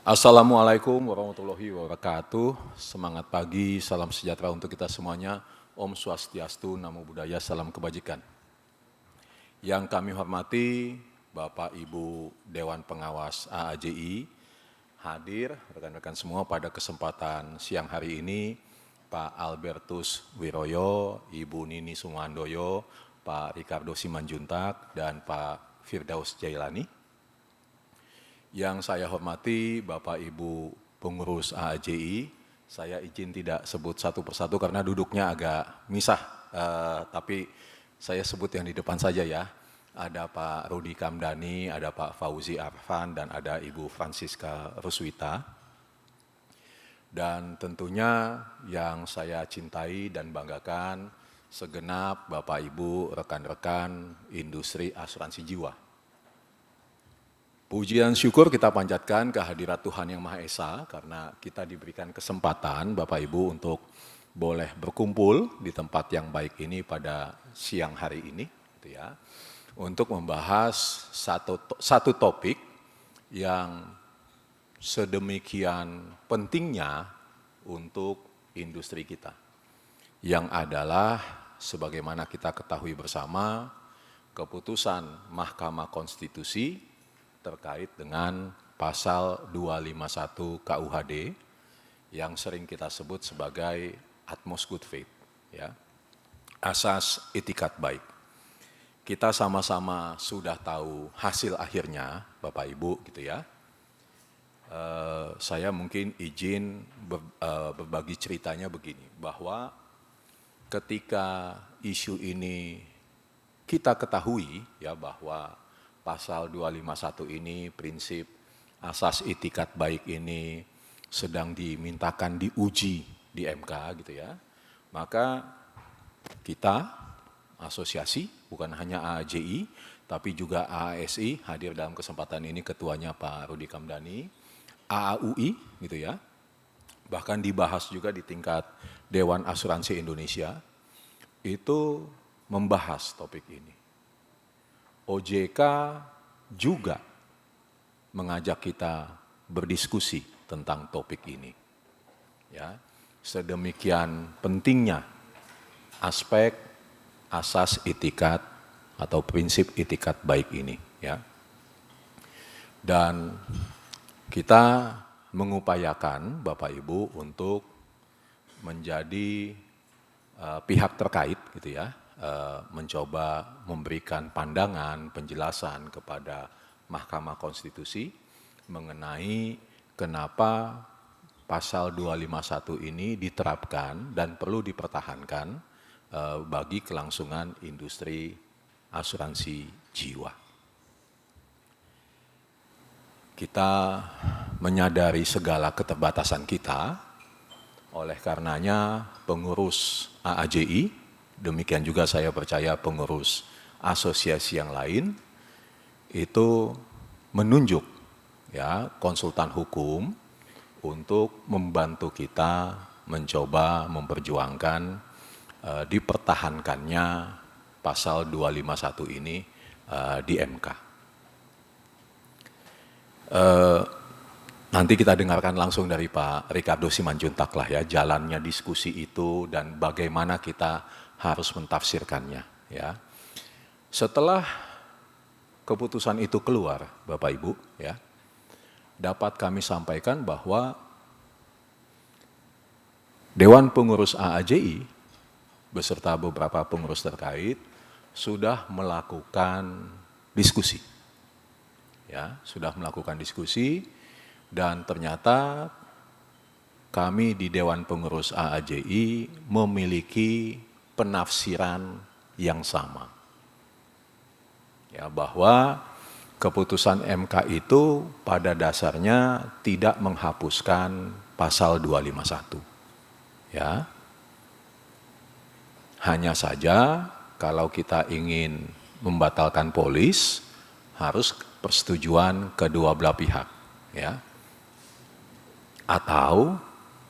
Assalamualaikum warahmatullahi wabarakatuh. Semangat pagi, salam sejahtera untuk kita semuanya. Om Swastiastu, Namo Buddhaya, salam kebajikan. Yang kami hormati Bapak Ibu Dewan Pengawas AAJI, hadir rekan-rekan semua pada kesempatan siang hari ini, Pak Albertus Wiroyo, Ibu Nini Sumandoyo, Pak Ricardo Simanjuntak, dan Pak Firdaus Jailani. Yang saya hormati Bapak Ibu pengurus AAJI, saya izin tidak sebut satu persatu karena duduknya agak misah, tapi saya sebut yang di depan saja ya. Ada Pak Rudi Kamdani, ada Pak Fauzi Arfan, dan ada Ibu Francisca Ruswita. Dan tentunya yang saya cintai dan banggakan segenap Bapak Ibu rekan-rekan industri asuransi jiwa. Pujian syukur kita panjatkan kehadirat Tuhan Yang Maha Esa karena kita diberikan kesempatan Bapak Ibu untuk boleh berkumpul di tempat yang baik ini pada siang hari ini, gitu ya, untuk membahas satu topik yang sedemikian pentingnya untuk industri kita, yang adalah sebagaimana kita ketahui bersama keputusan Mahkamah Konstitusi terkait dengan pasal 251 KUHD yang sering kita sebut sebagai Utmost Good Faith, ya, asas itikat baik. Kita sama-sama sudah tahu hasil akhirnya, Bapak Ibu, gitu ya. Saya mungkin izin berbagi ceritanya begini, bahwa ketika isu ini kita ketahui ya bahwa Pasal 251 ini, prinsip asas itikat baik ini sedang dimintakan diuji di MK gitu ya. Maka kita asosiasi, bukan hanya AAJI, tapi juga AASI, hadir dalam kesempatan ini ketuanya Pak Rudi Kamdani, AAUI gitu ya. Bahkan dibahas juga di tingkat Dewan Asuransi Indonesia, itu membahas topik ini. OJK juga mengajak kita berdiskusi tentang topik ini. Ya, sedemikian pentingnya aspek asas itikat atau prinsip itikat baik ini, ya. Dan kita mengupayakan Bapak Ibu untuk menjadi pihak terkait gitu ya, mencoba memberikan pandangan, penjelasan kepada Mahkamah Konstitusi mengenai kenapa pasal 251 ini diterapkan dan perlu dipertahankan bagi kelangsungan industri asuransi jiwa. Kita menyadari segala keterbatasan kita, oleh karenanya pengurus AAJI, demikian juga saya percaya pengurus asosiasi yang lain itu menunjuk ya konsultan hukum untuk membantu kita mencoba memperjuangkan dipertahankannya pasal 251 ini di MK. Nanti kita dengarkan langsung dari Pak Ricardo Simanjuntak lah ya jalannya diskusi itu dan bagaimana kita harus mentafsirkannya, ya. Setelah keputusan itu keluar, Bapak Ibu, ya, dapat kami sampaikan bahwa Dewan Pengurus AAJI beserta beberapa pengurus terkait sudah melakukan diskusi, ya, sudah melakukan diskusi dan ternyata kami di Dewan Pengurus AAJI memiliki penafsiran yang sama. Ya, bahwa keputusan MK itu pada dasarnya tidak menghapuskan pasal 251. Ya. Hanya saja kalau kita ingin membatalkan polis harus persetujuan kedua belah pihak, ya. Atau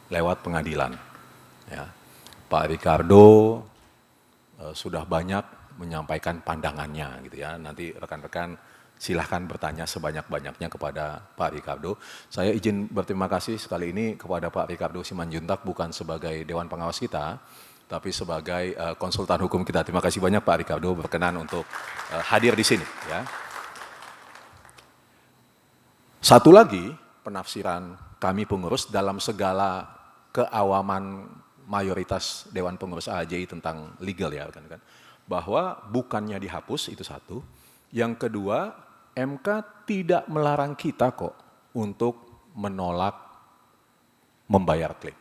lewat pengadilan. Ya. Pak Ricardo sudah banyak menyampaikan pandangannya gitu ya. Nanti rekan-rekan silahkan bertanya sebanyak-banyaknya kepada Pak Ricardo. Saya izin berterima kasih sekali ini kepada Pak Ricardo Simanjuntak, bukan sebagai Dewan Pengawas kita, tapi sebagai konsultan hukum kita. Terima kasih banyak Pak Ricardo berkenan untuk hadir di sini. Ya. Satu lagi penafsiran kami pengurus dalam segala keawaman mayoritas Dewan Pengurus AAJI tentang legal ya kan, bahwa bukannya dihapus itu satu. Yang kedua, MK tidak melarang kita kok untuk menolak membayar klaim.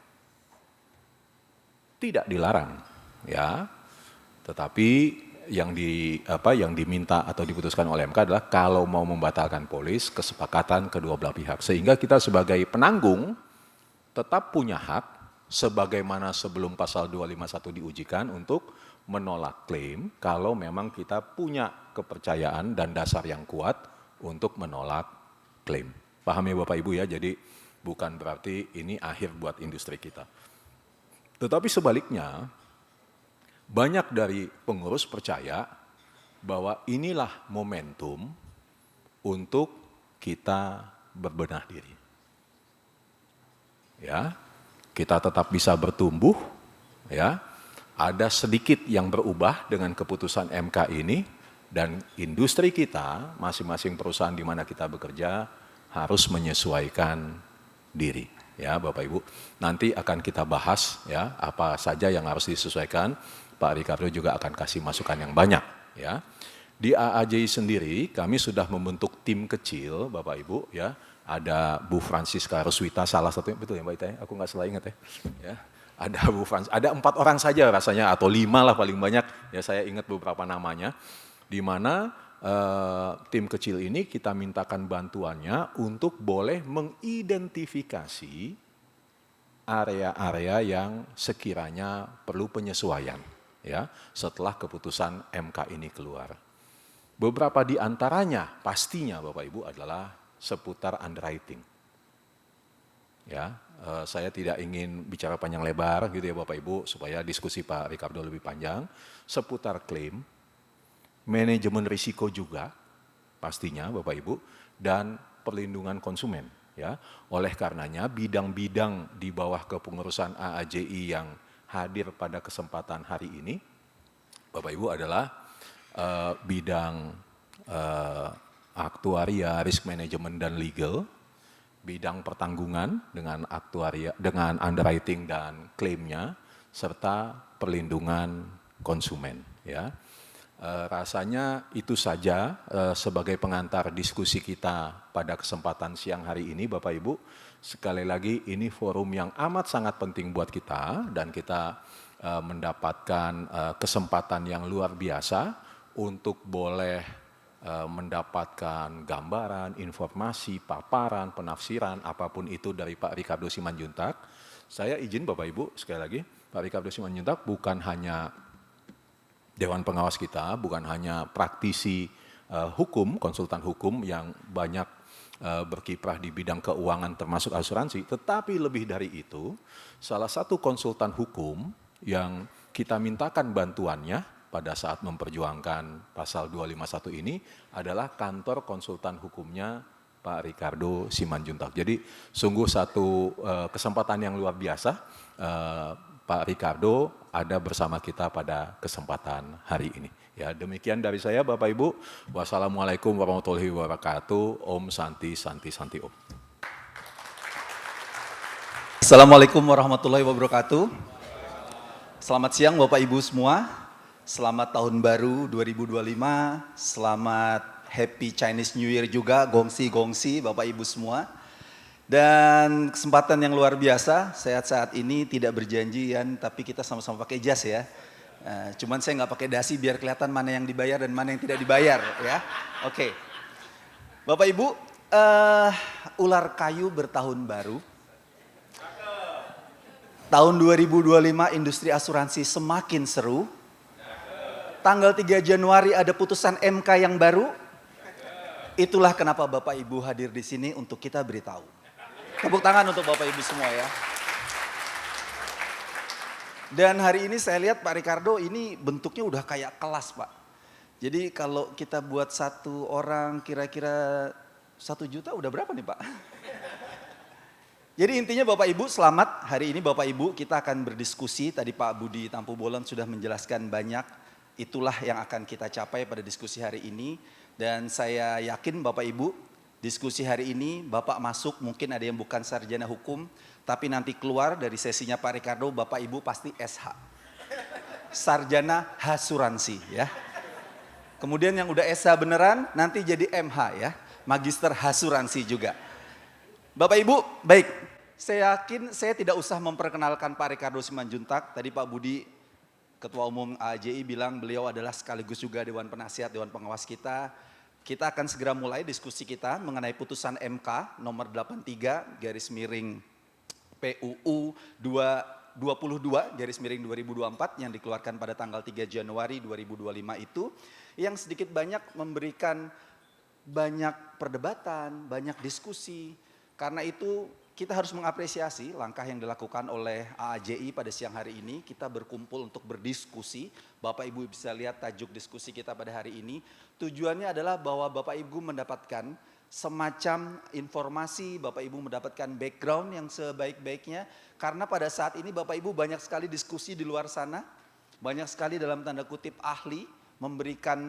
Tidak dilarang, ya. Tetapi yang diminta atau diputuskan oleh MK adalah kalau mau membatalkan polis, kesepakatan kedua belah pihak. Sehingga kita sebagai penanggung tetap punya hak sebagaimana sebelum pasal 251 diujikan untuk menolak klaim kalau memang kita punya kepercayaan dan dasar yang kuat untuk menolak klaim. Paham ya Bapak Ibu ya, jadi bukan berarti ini akhir buat industri kita. Tetapi sebaliknya, banyak dari pengurus percaya bahwa inilah momentum untuk kita berbenah diri. Ya, kita tetap bisa bertumbuh, ya. Ada sedikit yang berubah dengan keputusan MK ini, dan industri kita, masing-masing perusahaan di mana kita bekerja harus menyesuaikan diri. Ya Bapak Ibu, nanti akan kita bahas ya apa saja yang harus disesuaikan. Pak Ricardo juga akan kasih masukan yang banyak. Ya, di AAJI sendiri kami sudah membentuk tim kecil, Bapak Ibu. Ya, ada Bu Francisca Ruswita, salah satunya, betul ya Mbak Ita? Aku nggak salah ingat ya. Ya. Ada Bu Frans, ada 4 orang saja rasanya atau 5 lah paling banyak. Ya saya ingat beberapa namanya. Di mana tim kecil ini kita mintakan bantuannya untuk boleh mengidentifikasi area-area yang sekiranya perlu penyesuaian. Ya, setelah keputusan MK ini keluar. Beberapa di antaranya pastinya Bapak Ibu adalah seputar underwriting. Ya, saya tidak ingin bicara panjang lebar gitu ya Bapak Ibu supaya diskusi Pak Ricardo lebih panjang. Seputar klaim, manajemen risiko juga pastinya Bapak Ibu, dan perlindungan konsumen. Ya, oleh karenanya bidang-bidang di bawah kepengurusan AAJI yang hadir pada kesempatan hari ini, Bapak Ibu adalah bidang aktuaria, risk management dan legal, bidang pertanggungan dengan aktuaria, dengan underwriting dan klaimnya, serta perlindungan konsumen. Ya, rasanya itu saja sebagai pengantar diskusi kita pada kesempatan siang hari ini, Bapak Ibu. Sekali lagi ini forum yang amat sangat penting buat kita dan kita mendapatkan kesempatan yang luar biasa untuk boleh mendapatkan gambaran, informasi, paparan, penafsiran, apapun itu dari Pak Ricardo Simanjuntak. Saya izin Bapak Ibu, sekali lagi, Pak Ricardo Simanjuntak bukan hanya Dewan Pengawas kita, bukan hanya praktisi hukum, konsultan hukum yang banyak berkiprah di bidang keuangan termasuk asuransi, tetapi lebih dari itu, salah satu konsultan hukum yang kita mintakan bantuannya pada saat memperjuangkan pasal 251 ini adalah kantor konsultan hukumnya Pak Ricardo Simanjuntak. Jadi sungguh satu kesempatan yang luar biasa Pak Ricardo ada bersama kita pada kesempatan hari ini. Ya, demikian dari saya Bapak Ibu. Wassalamualaikum warahmatullahi wabarakatuh. Om Santi Santi Santi Om. Assalamualaikum warahmatullahi wabarakatuh. Selamat siang Bapak Ibu semua. Selamat tahun baru 2025, selamat Happy Chinese New Year juga, gongsi-gongsi Bapak Ibu semua. Dan kesempatan yang luar biasa, saat ini tidak berjanjian tapi kita sama-sama pakai jas ya. Cuman saya nggak pakai dasi biar kelihatan mana yang dibayar dan mana yang tidak dibayar ya. Oke. Bapak Ibu, ular kayu bertahun baru. Tahun 2025 industri asuransi semakin seru. Tanggal 3 Januari ada putusan MK yang baru. Itulah kenapa Bapak Ibu hadir di sini untuk kita beritahu. Tepuk tangan untuk Bapak Ibu semua ya. Dan hari ini saya lihat Pak Ricardo ini bentuknya udah kayak kelas Pak. Jadi kalau kita buat satu orang kira-kira 1 juta udah berapa nih Pak? Jadi intinya Bapak Ibu selamat, hari ini Bapak Ibu kita akan berdiskusi, tadi Pak Budi Tampu Bolon sudah menjelaskan banyak, itulah yang akan kita capai pada diskusi hari ini. Dan saya yakin Bapak Ibu, diskusi hari ini Bapak masuk mungkin ada yang bukan sarjana hukum, tapi nanti keluar dari sesinya Pak Ricardo, Bapak Ibu pasti SH. Sarjana Hasuransi ya. Kemudian yang udah SH beneran nanti jadi MH ya, Magister Hasuransi juga. Bapak Ibu, baik, saya yakin saya tidak usah memperkenalkan Pak Ricardo Simanjuntak. Tadi Pak Budi, Ketua Umum AJI bilang beliau adalah sekaligus juga Dewan Penasihat, Dewan Pengawas kita. Kita akan segera mulai diskusi kita mengenai putusan MK nomor 83 garis miring PUU 22 garis miring 2024 yang dikeluarkan pada tanggal 3 Januari 2025 itu yang sedikit banyak memberikan banyak perdebatan, banyak diskusi. Karena itu kita harus mengapresiasi langkah yang dilakukan oleh AAJI pada siang hari ini. Kita berkumpul untuk berdiskusi. Bapak Ibu bisa lihat tajuk diskusi kita pada hari ini. Tujuannya adalah bahwa Bapak Ibu mendapatkan semacam informasi, Bapak Ibu mendapatkan background yang sebaik-baiknya. Karena pada saat ini Bapak Ibu banyak sekali diskusi di luar sana. Banyak sekali dalam tanda kutip ahli memberikan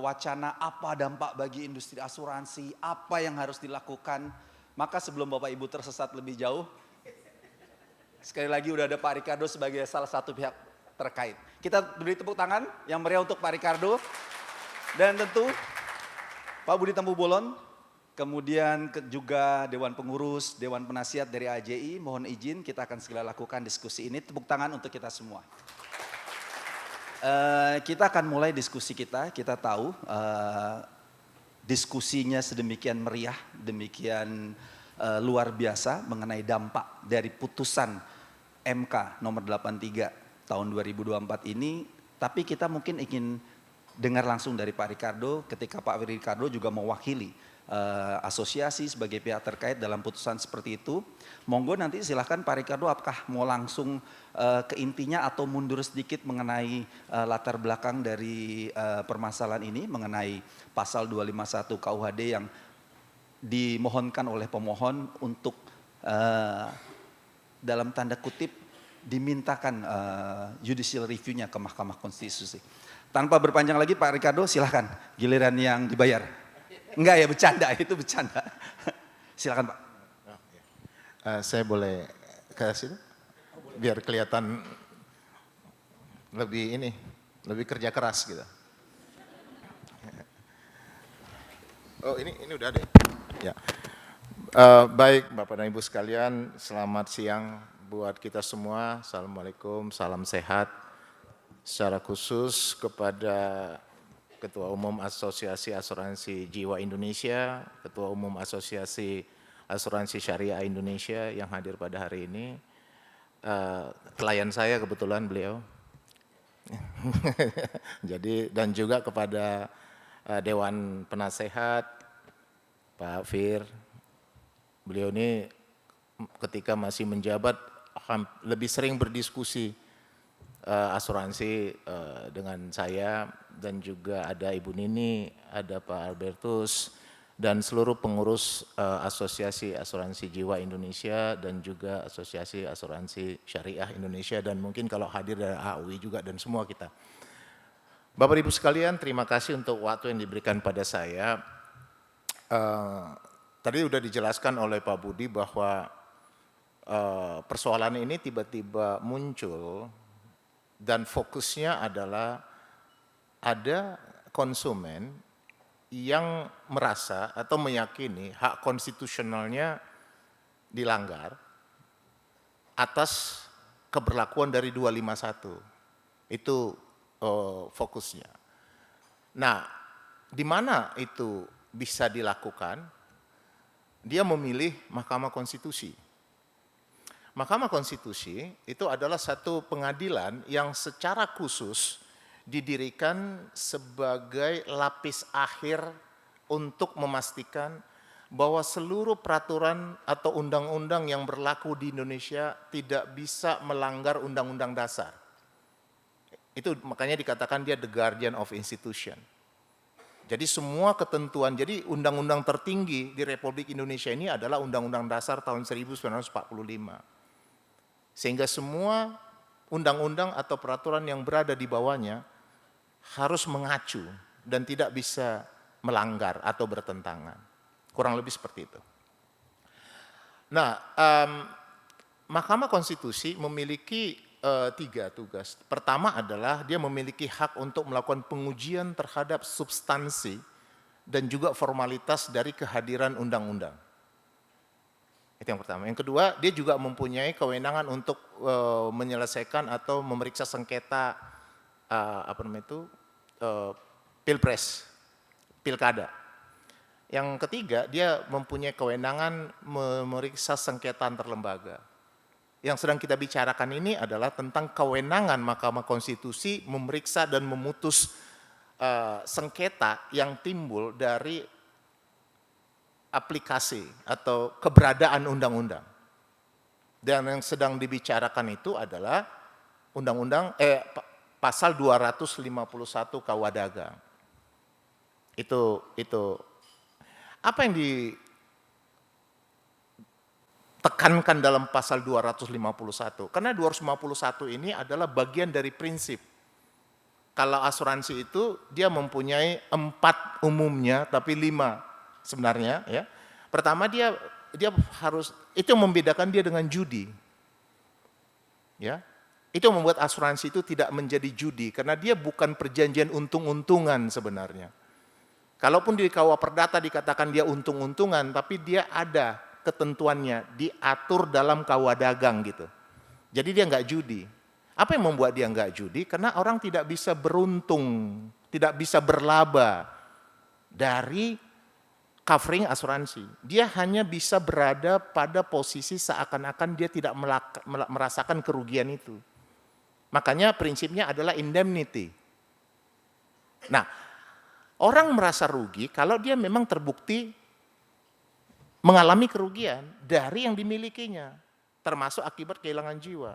wacana apa dampak bagi industri asuransi, apa yang harus dilakukan. Maka sebelum Bapak Ibu tersesat lebih jauh, sekali lagi udah ada Pak Ricardo sebagai salah satu pihak terkait. Kita beri tepuk tangan yang meriah untuk Pak Ricardo. Dan tentu Pak Budi Tampu Bolon, kemudian juga Dewan Pengurus, Dewan Penasihat dari AJI, mohon izin kita akan segera lakukan diskusi ini. Tepuk tangan untuk kita semua. Kita akan mulai diskusi kita tahu diskusinya sedemikian meriah, demikian luar biasa mengenai dampak dari putusan MK nomor 83 tahun 2024 ini. Tapi kita mungkin ingin dengar langsung dari Pak Ricardo ketika Pak Ricardo juga mewakili asosiasi sebagai pihak terkait dalam putusan seperti itu. Monggo nanti silahkan Pak Ricardo apakah mau langsung ke intinya atau mundur sedikit mengenai latar belakang dari permasalahan ini mengenai pasal 251 KUHD yang dimohonkan oleh pemohon untuk dalam tanda kutip dimintakan judicial review-nya ke Mahkamah Konstitusi. Tanpa berpanjang lagi Pak Ricardo silahkan, giliran yang dibayar. Enggak ya, bercanda, itu bercanda. Silakan Pak. Saya boleh ke situ? Biar kelihatan lebih kerja keras gitu. Oh ini udah ada ya. Baik Bapak dan Ibu sekalian, selamat siang buat kita semua. Assalamualaikum, salam sehat. Secara khusus kepada Ketua Umum Asosiasi Asuransi Jiwa Indonesia, Ketua Umum Asosiasi Asuransi Syariah Indonesia yang hadir pada hari ini. Klien saya kebetulan beliau. Jadi dan juga kepada Dewan Penasehat Pak Fir. Beliau ini ketika masih menjabat lebih sering berdiskusi asuransi dengan saya, dan juga ada Ibu Nini, ada Pak Albertus, dan seluruh pengurus Asosiasi Asuransi Jiwa Indonesia dan juga Asosiasi Asuransi Syariah Indonesia, dan mungkin kalau hadir dari AUI juga dan semua kita. Bapak Ibu sekalian, terima kasih untuk waktu yang diberikan pada saya. Tadi sudah dijelaskan oleh Pak Budi bahwa persoalan ini tiba-tiba muncul dan fokusnya adalah ada konsumen yang merasa atau meyakini hak konstitusionalnya dilanggar atas keberlakuan dari 251. Itu fokusnya. Nah, di mana itu bisa dilakukan? Dia memilih Mahkamah Konstitusi. Mahkamah Konstitusi itu adalah satu pengadilan yang secara khusus didirikan sebagai lapis akhir untuk memastikan bahwa seluruh peraturan atau undang-undang yang berlaku di Indonesia tidak bisa melanggar undang-undang dasar. Itu makanya dikatakan dia the guardian of institution. Jadi semua ketentuan, jadi undang-undang tertinggi di Republik Indonesia ini adalah Undang-Undang Dasar tahun 1945. Sehingga semua undang-undang atau peraturan yang berada di bawahnya harus mengacu dan tidak bisa melanggar atau bertentangan. Kurang lebih seperti itu. Nah, Mahkamah Konstitusi memiliki 3 tugas. Pertama adalah dia memiliki hak untuk melakukan pengujian terhadap substansi dan juga formalitas dari kehadiran undang-undang. Itu yang pertama. Yang kedua, dia juga mempunyai kewenangan untuk menyelesaikan atau memeriksa sengketa pilpres, pilkada. Yang ketiga, dia mempunyai kewenangan memeriksa sengketa antar lembaga. Yang sedang kita bicarakan ini adalah tentang kewenangan Mahkamah Konstitusi memeriksa dan memutus sengketa yang timbul dari aplikasi atau keberadaan undang-undang. Dan yang sedang dibicarakan itu adalah pasal 251 KUH Dagang. Itu apa yang ditekankan dalam pasal 251? Karena 251 ini adalah bagian dari prinsip. Kalau asuransi itu dia mempunyai 4 umumnya tapi 5 sebenarnya ya. Pertama dia harus, itu yang membedakan dia dengan judi. Ya. Itu membuat asuransi itu tidak menjadi judi karena dia bukan perjanjian untung-untungan sebenarnya. Kalaupun di KUH Perdata dikatakan dia untung-untungan, tapi dia ada ketentuannya, diatur dalam KUH Dagang gitu. Jadi dia nggak judi. Apa yang membuat dia nggak judi? Karena orang tidak bisa beruntung, tidak bisa berlaba dari covering asuransi. Dia hanya bisa berada pada posisi seakan-akan dia tidak merasakan kerugian itu. Makanya prinsipnya adalah indemnity. Nah, orang merasa rugi kalau dia memang terbukti mengalami kerugian dari yang dimilikinya, termasuk akibat kehilangan jiwa.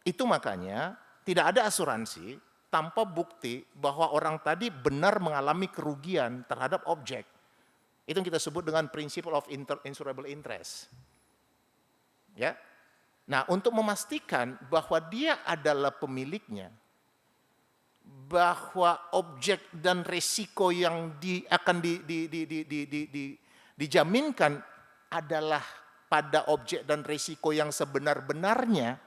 Itu makanya tidak ada asuransi tanpa bukti bahwa orang tadi benar mengalami kerugian terhadap objek. Itu yang kita sebut dengan principle of insurable interest. Ya. Nah, untuk memastikan bahwa dia adalah pemiliknya, bahwa objek dan resiko yang akan dijaminkan adalah pada objek dan resiko yang sebenar-benarnya,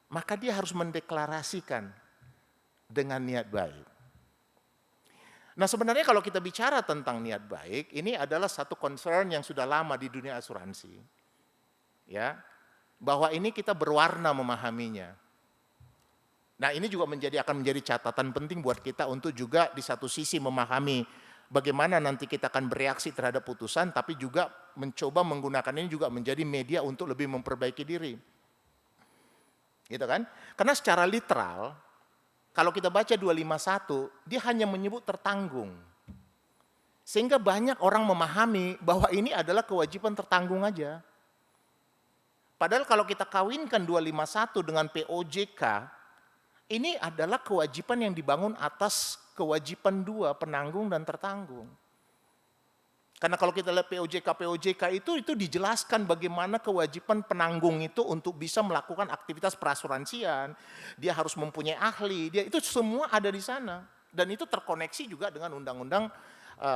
maka dia harus mendeklarasikan dengan niat baik. Nah, sebenarnya kalau kita bicara tentang niat baik, ini adalah satu concern yang sudah lama di dunia asuransi. Ya, bahwa ini kita berwarna memahaminya. Nah, ini juga akan menjadi catatan penting buat kita untuk juga di satu sisi memahami bagaimana nanti kita akan bereaksi terhadap putusan, tapi juga mencoba menggunakan ini juga menjadi media untuk lebih memperbaiki diri. Gitu kan? Karena secara literal, kalau kita baca 251, dia hanya menyebut tertanggung. Sehingga banyak orang memahami bahwa ini adalah kewajiban tertanggung aja. Padahal kalau kita kawinkan 251 dengan POJK, ini adalah kewajiban yang dibangun atas kewajiban 2, penanggung dan tertanggung. Karena kalau kita lihat POJK itu dijelaskan bagaimana kewajiban penanggung itu untuk bisa melakukan aktivitas perasuransian, dia harus mempunyai ahli, itu semua ada di sana. Dan itu terkoneksi juga dengan undang-undang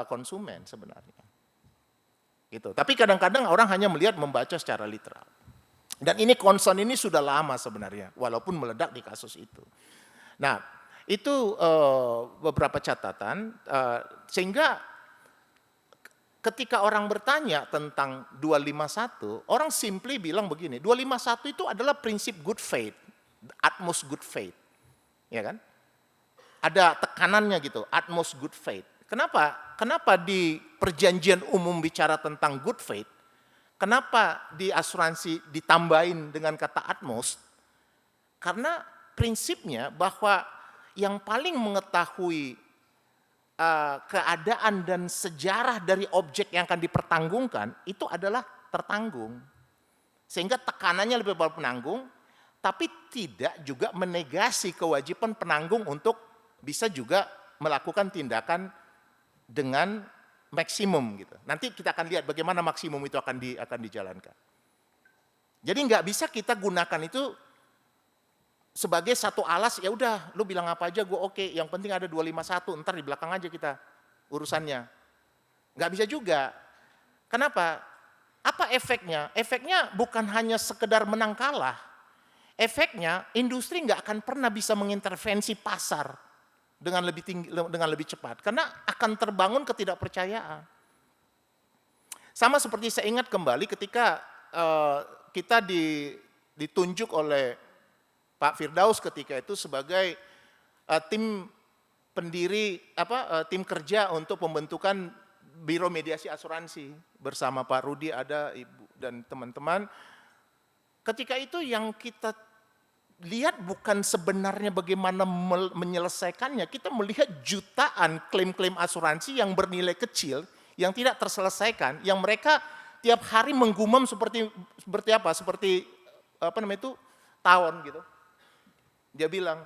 konsumen sebenarnya. Gitu. Tapi kadang-kadang orang hanya membaca secara literal. Dan ini concern ini sudah lama sebenarnya, walaupun meledak di kasus itu. Nah, itu beberapa catatan, sehingga ketika orang bertanya tentang 251, orang simply bilang begini, 251 itu adalah prinsip good faith, utmost good faith. Ya kan? Ada tekanannya gitu, utmost good faith. Kenapa? Kenapa di perjanjian umum bicara tentang good faith? Kenapa di asuransi ditambahin dengan kata utmost? Karena prinsipnya bahwa yang paling mengetahui keadaan dan sejarah dari objek yang akan dipertanggungkan itu adalah tertanggung. Sehingga tekanannya lebih pada penanggung, tapi tidak juga menegasi kewajiban penanggung untuk bisa juga melakukan tindakan dengan maksimum gitu. Nanti kita akan lihat bagaimana maksimum itu akan dijalankan. Jadi nggak bisa kita gunakan itu sebagai satu alas, ya udah lu bilang apa aja gue oke, yang penting ada 251, ntar di belakang aja kita urusannya. Nggak bisa juga. Kenapa? Apa efeknya? Efeknya bukan hanya sekedar menang kalah. Efeknya industri nggak akan pernah bisa mengintervensi pasar dengan lebih tinggi, dengan lebih cepat, karena akan terbangun ketidakpercayaan. Sama seperti saya ingat kembali ketika kita ditunjuk oleh Pak Firdaus ketika itu sebagai tim pendiri tim kerja untuk pembentukan Biro Mediasi Asuransi bersama Pak Rudi ada Ibu dan teman-teman. Ketika itu yang kita lihat bukan sebenarnya bagaimana menyelesaikannya, kita melihat jutaan klaim-klaim asuransi yang bernilai kecil, yang tidak terselesaikan, yang mereka tiap hari menggumam seperti tawon gitu. Dia bilang,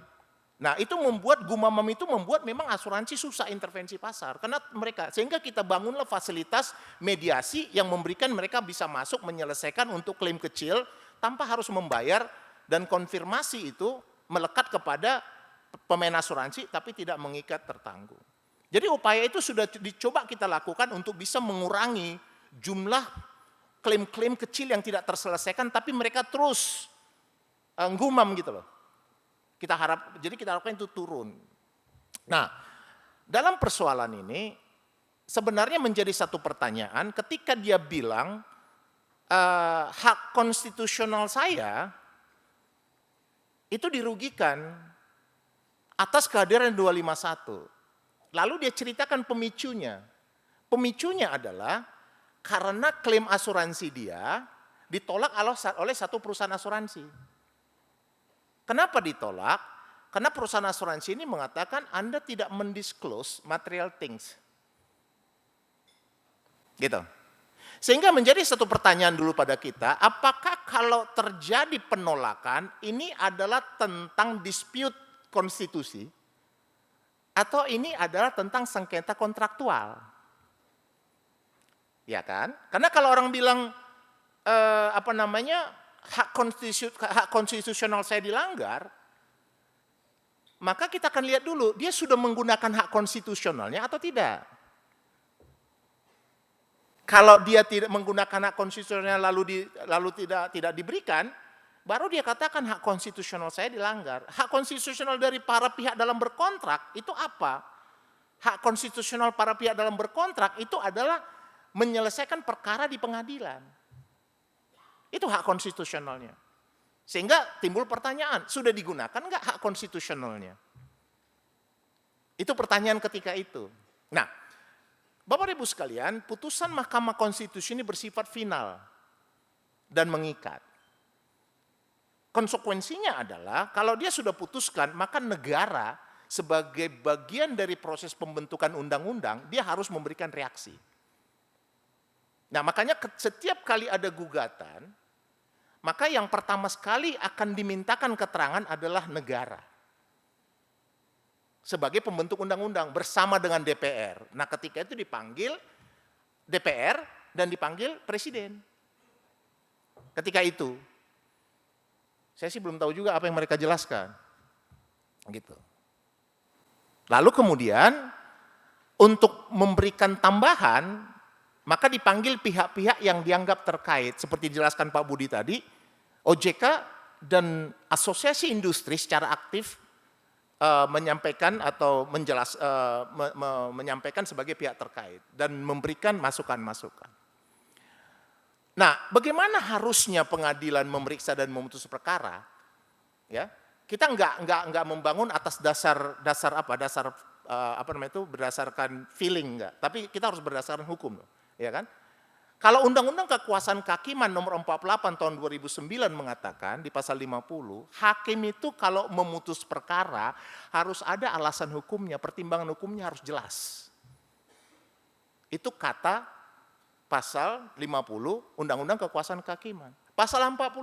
nah itu membuat gumamam itu membuat memang asuransi susah intervensi pasar, karena mereka, sehingga kita bangunlah fasilitas mediasi yang memberikan mereka bisa masuk menyelesaikan untuk klaim kecil, tanpa harus membayar, dan konfirmasi itu melekat kepada pemain asuransi tapi tidak mengikat tertanggung. Jadi upaya itu sudah dicoba kita lakukan untuk bisa mengurangi jumlah klaim-klaim kecil yang tidak terselesaikan tapi mereka terus gumam gitu loh. Kita harapkan itu turun. Nah, dalam persoalan ini sebenarnya menjadi satu pertanyaan ketika dia bilang hak konstitusional saya itu dirugikan atas kehadiran 251. Lalu dia ceritakan pemicunya. Pemicunya adalah karena klaim asuransi dia ditolak oleh satu perusahaan asuransi. Kenapa ditolak? Karena perusahaan asuransi ini mengatakan Anda tidak mendisclose material things. Gitu. Sehingga menjadi satu pertanyaan dulu pada kita, apakah kalau terjadi penolakan ini adalah tentang dispute konstitusi atau ini adalah tentang sengketa kontraktual? Ya kan? Karena kalau orang bilang hak konstitusional saya dilanggar, maka kita akan lihat dulu dia sudah menggunakan hak konstitusionalnya atau tidak. Kalau dia tidak menggunakan hak konstitusionalnya lalu tidak diberikan, baru dia katakan hak konstitusional saya dilanggar. Hak konstitusional dari para pihak dalam berkontrak itu apa? Hak konstitusional para pihak dalam berkontrak itu adalah menyelesaikan perkara di pengadilan. Itu hak konstitusionalnya. Sehingga timbul pertanyaan, sudah digunakan nggak hak konstitusionalnya? Itu pertanyaan ketika itu. Nah, Bapak Ibu sekalian, putusan Mahkamah Konstitusi ini bersifat final dan mengikat. Konsekuensinya adalah kalau dia sudah putuskan, maka negara sebagai bagian dari proses pembentukan undang-undang, dia harus memberikan reaksi. Nah, makanya setiap kali ada gugatan, maka yang pertama sekali akan dimintakan keterangan adalah negara sebagai pembentuk undang-undang bersama dengan DPR. Nah, ketika itu dipanggil DPR dan dipanggil Presiden. Ketika itu, saya sih belum tahu juga apa yang mereka jelaskan. Gitu. Lalu kemudian untuk memberikan tambahan, maka dipanggil pihak-pihak yang dianggap terkait. Seperti dijelaskan Pak Budi tadi, OJK dan Asosiasi Industri secara aktif menyampaikan atau menyampaikan sebagai pihak terkait dan memberikan masukan-masukan. Nah, bagaimana harusnya pengadilan memeriksa dan memutus perkara? Ya, kita enggak membangun atas berdasarkan feeling enggak, tapi kita harus berdasarkan hukum, ya kan? Kalau Undang-Undang Kekuasaan Kehakiman nomor 48 tahun 2009 mengatakan di pasal 50, hakim itu kalau memutus perkara harus ada alasan hukumnya, pertimbangan hukumnya harus jelas. Itu kata pasal 50 Undang-Undang Kekuasaan Kehakiman. Pasal 45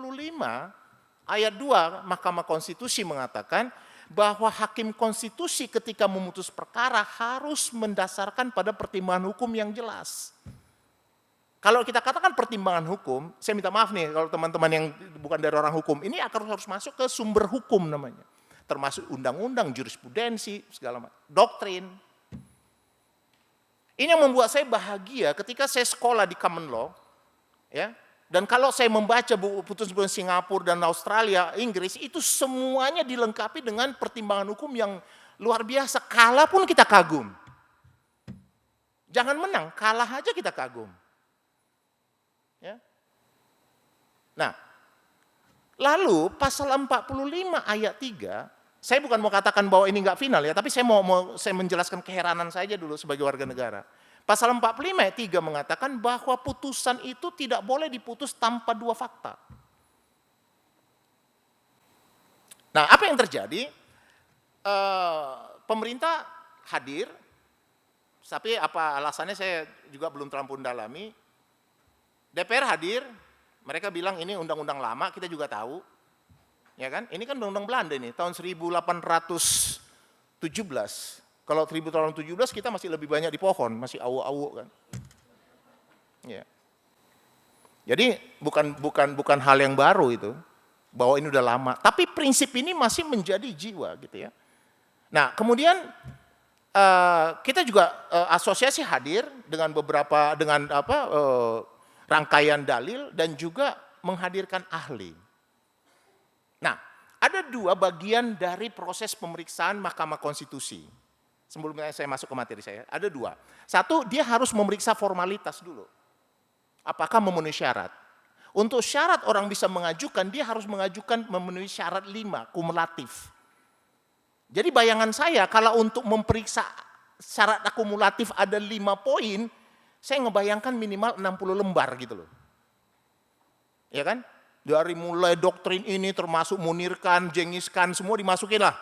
Ayat 2 Mahkamah Konstitusi mengatakan bahwa hakim konstitusi ketika memutus perkara harus mendasarkan pada pertimbangan hukum yang jelas. Kalau kita katakan pertimbangan hukum, saya minta maaf nih kalau teman-teman yang bukan dari orang hukum, ini harus masuk ke sumber hukum namanya. Termasuk undang-undang, jurisprudensi, segala macam, doktrin. Ini yang membuat saya bahagia ketika saya sekolah di common law, ya. Dan kalau saya membaca buku putusan Singapura dan Australia, Inggris, itu semuanya dilengkapi dengan pertimbangan hukum yang luar biasa. Kalah pun kita kagum. Jangan menang, kalah aja kita kagum. Ya. Nah, lalu pasal 45 ayat 3, saya bukan mau katakan bahwa ini enggak final ya, tapi saya mau menjelaskan keheranan saja dulu sebagai warga negara. Pasal 45 ayat 3 mengatakan bahwa putusan itu tidak boleh diputus tanpa 2 fakta. Nah, apa yang terjadi? Pemerintah hadir, tapi apa alasannya saya juga belum terlampau dalami. DPR hadir, mereka bilang ini undang-undang lama, kita juga tahu. Ya kan? Ini kan undang-undang Belanda ini, tahun 1817. Kalau 1817 kita masih lebih banyak di pohon, masih awuk-awuk kan. Ya. Jadi bukan hal yang baru itu, bahwa ini udah lama. Tapi prinsip ini masih menjadi jiwa gitu ya. Nah kemudian kita juga asosiasi hadir dengan rangkaian dalil dan juga menghadirkan ahli. Nah ada 2 bagian dari proses pemeriksaan Mahkamah Konstitusi. Sebelum saya masuk ke materi saya, ada 2. Satu, dia harus memeriksa formalitas dulu. Apakah memenuhi syarat? Untuk syarat orang bisa mengajukan, dia harus memenuhi syarat 5, kumulatif. Jadi bayangan saya, kalau untuk memeriksa syarat akumulatif ada 5 poin, saya ngebayangkan minimal 60 lembar gitu loh. Ya kan? Dari mulai doktrin ini termasuk Munirkan, Jengiskan, semua dimasukin lah.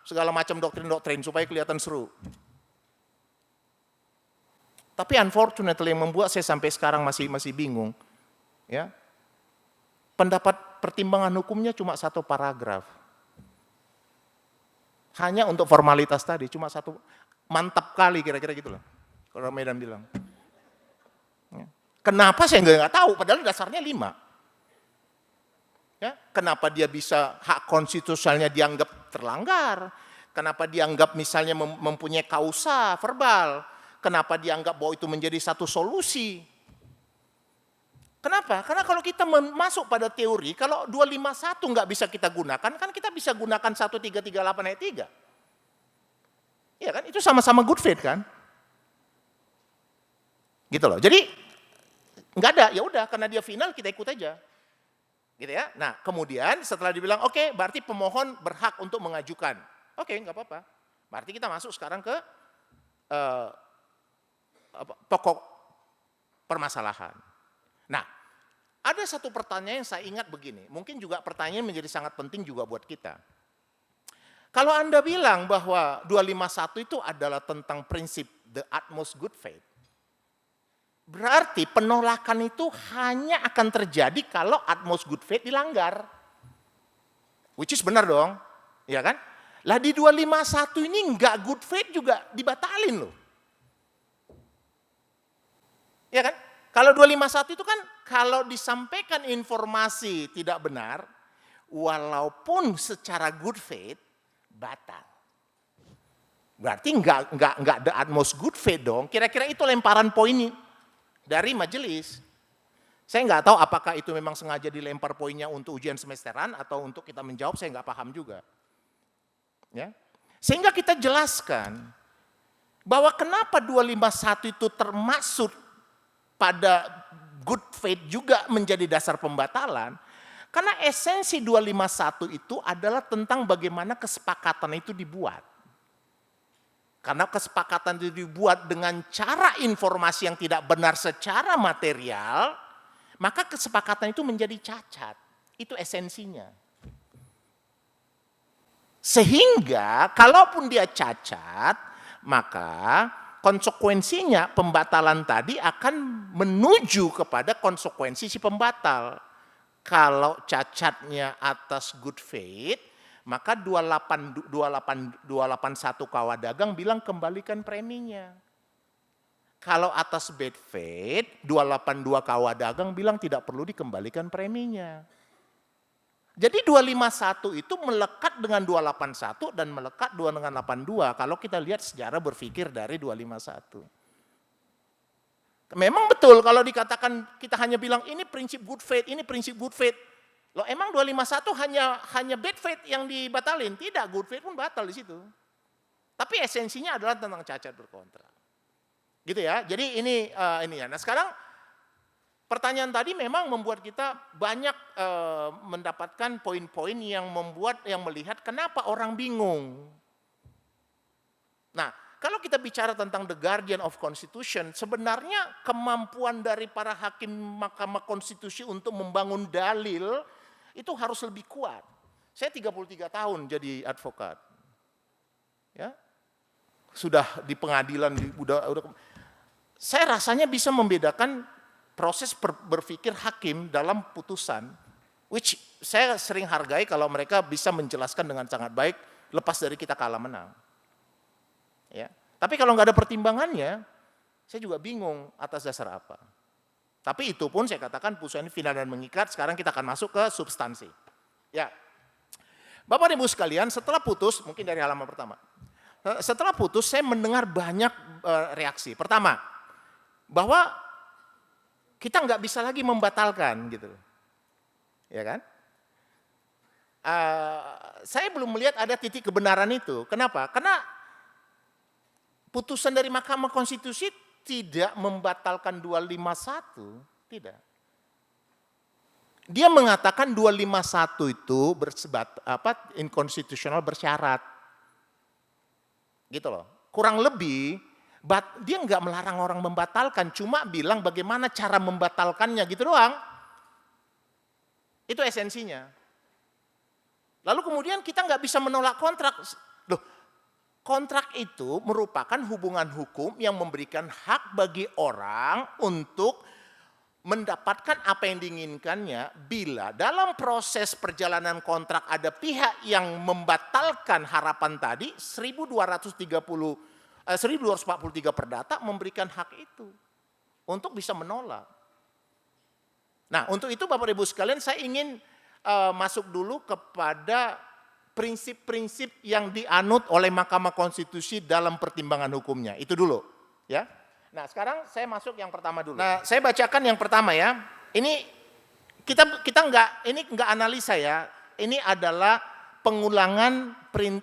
Segala macam doktrin-doktrin supaya kelihatan seru. Tapi unfortunately yang membuat saya sampai sekarang masih bingung, ya. Pendapat pertimbangan hukumnya cuma 1 paragraf. Hanya untuk formalitas tadi, cuma 1, mantap kali kira-kira gitu loh. Kalau Medan bilang. Ya. Kenapa saya nggak tahu, padahal dasarnya 5. Ya, kenapa dia bisa hak konstitusionalnya dianggap terlanggar? Kenapa dianggap misalnya mempunyai kausa verbal? Kenapa dianggap bahwa itu menjadi satu solusi? Kenapa? Karena kalau kita masuk pada teori, kalau 251 nggak bisa kita gunakan, kan kita bisa gunakan 1338 ayat 3. Iya kan? Itu sama-sama good faith kan? Gitu loh. Jadi nggak ada, ya udah karena dia final kita ikut aja. Gitu ya. Nah, kemudian setelah dibilang oke, berarti pemohon berhak untuk mengajukan. Oke, nggak apa-apa. Berarti kita masuk sekarang ke pokok permasalahan. Nah, ada satu pertanyaan yang saya ingat begini. Mungkin juga pertanyaan menjadi sangat penting juga buat kita. Kalau Anda bilang bahwa 251 itu adalah tentang prinsip the utmost good faith, berarti penolakan itu hanya akan terjadi kalau utmost good faith dilanggar. Which is benar dong, ya kan? Lah di 251 ini enggak good faith juga dibatalin loh. Ya kan? Kalau 251 itu kan kalau disampaikan informasi tidak benar, walaupun secara good faith, batal. Berarti enggak the utmost good faith dong. Kira-kira itu lemparan poin ini dari majelis. Saya nggak tahu apakah itu memang sengaja dilempar poinnya untuk ujian semesteran atau untuk kita menjawab, saya nggak paham juga. Ya. Sehingga kita jelaskan bahwa kenapa 251 itu termasuk pada good faith juga menjadi dasar pembatalan. Karena esensi 251 itu adalah tentang bagaimana kesepakatan itu dibuat. Karena kesepakatan itu dibuat dengan cara informasi yang tidak benar secara material, maka kesepakatan itu menjadi cacat. Itu esensinya. Sehingga kalaupun dia cacat, maka konsekuensinya pembatalan tadi akan menuju kepada konsekuensi si pembatal. Kalau cacatnya atas good faith, maka 281 kawa dagang bilang kembalikan preminya. Kalau atas bad faith, 282 kawa dagang bilang tidak perlu dikembalikan preminya. Jadi 251 itu melekat dengan 281 dan melekat dengan 82 kalau kita lihat sejarah berpikir dari 251. Memang betul kalau dikatakan kita hanya bilang ini prinsip good faith, ini prinsip good faith. Loh emang 251 hanya bad faith yang dibatalin? Tidak, good faith pun batal di situ. Tapi esensinya adalah tentang cacat berkontrak. Gitu ya. Jadi ini ya. Nah, sekarang pertanyaan tadi memang membuat kita banyak mendapatkan poin-poin yang melihat kenapa orang bingung. Nah, kalau kita bicara tentang the guardian of constitution, sebenarnya kemampuan dari para hakim Mahkamah Konstitusi untuk membangun dalil itu harus lebih kuat. Saya 33 tahun jadi advokat. Ya. Sudah di pengadilan saya rasanya bisa membedakan proses berpikir hakim dalam putusan, which saya sering hargai kalau mereka bisa menjelaskan dengan sangat baik, lepas dari kita kalah menang. Ya. Tapi kalau nggak ada pertimbangannya, saya juga bingung atas dasar apa. Tapi itu pun saya katakan putusan ini final dan mengikat, sekarang kita akan masuk ke substansi. Ya, Bapak Ibu sekalian, setelah putus, mungkin dari halaman pertama, setelah putus saya mendengar banyak reaksi. Pertama, bahwa kita nggak bisa lagi membatalkan gitu, ya kan? Saya belum melihat ada titik kebenaran itu. Kenapa? Karena putusan dari Mahkamah Konstitusi tidak membatalkan 251, tidak. Dia mengatakan 251 itu inkonstitusional bersyarat, gitu loh. Kurang lebih dia nggak melarang orang membatalkan, cuma bilang bagaimana cara membatalkannya gitu doang. Itu esensinya. Lalu kemudian kita nggak bisa menolak kontrak. Loh, kontrak itu merupakan hubungan hukum yang memberikan hak bagi orang untuk mendapatkan apa yang diinginkannya bila dalam proses perjalanan kontrak ada pihak yang membatalkan harapan tadi 1243 perdata memberikan hak itu untuk bisa menolak. Nah, untuk itu Bapak Ibu sekalian saya ingin masuk dulu kepada prinsip-prinsip yang dianut oleh Mahkamah Konstitusi dalam pertimbangan hukumnya. Itu dulu, ya. Nah, sekarang saya masuk yang pertama dulu. Nah, saya bacakan yang pertama ya. Ini kita enggak analisa ya. Ini adalah pengulangan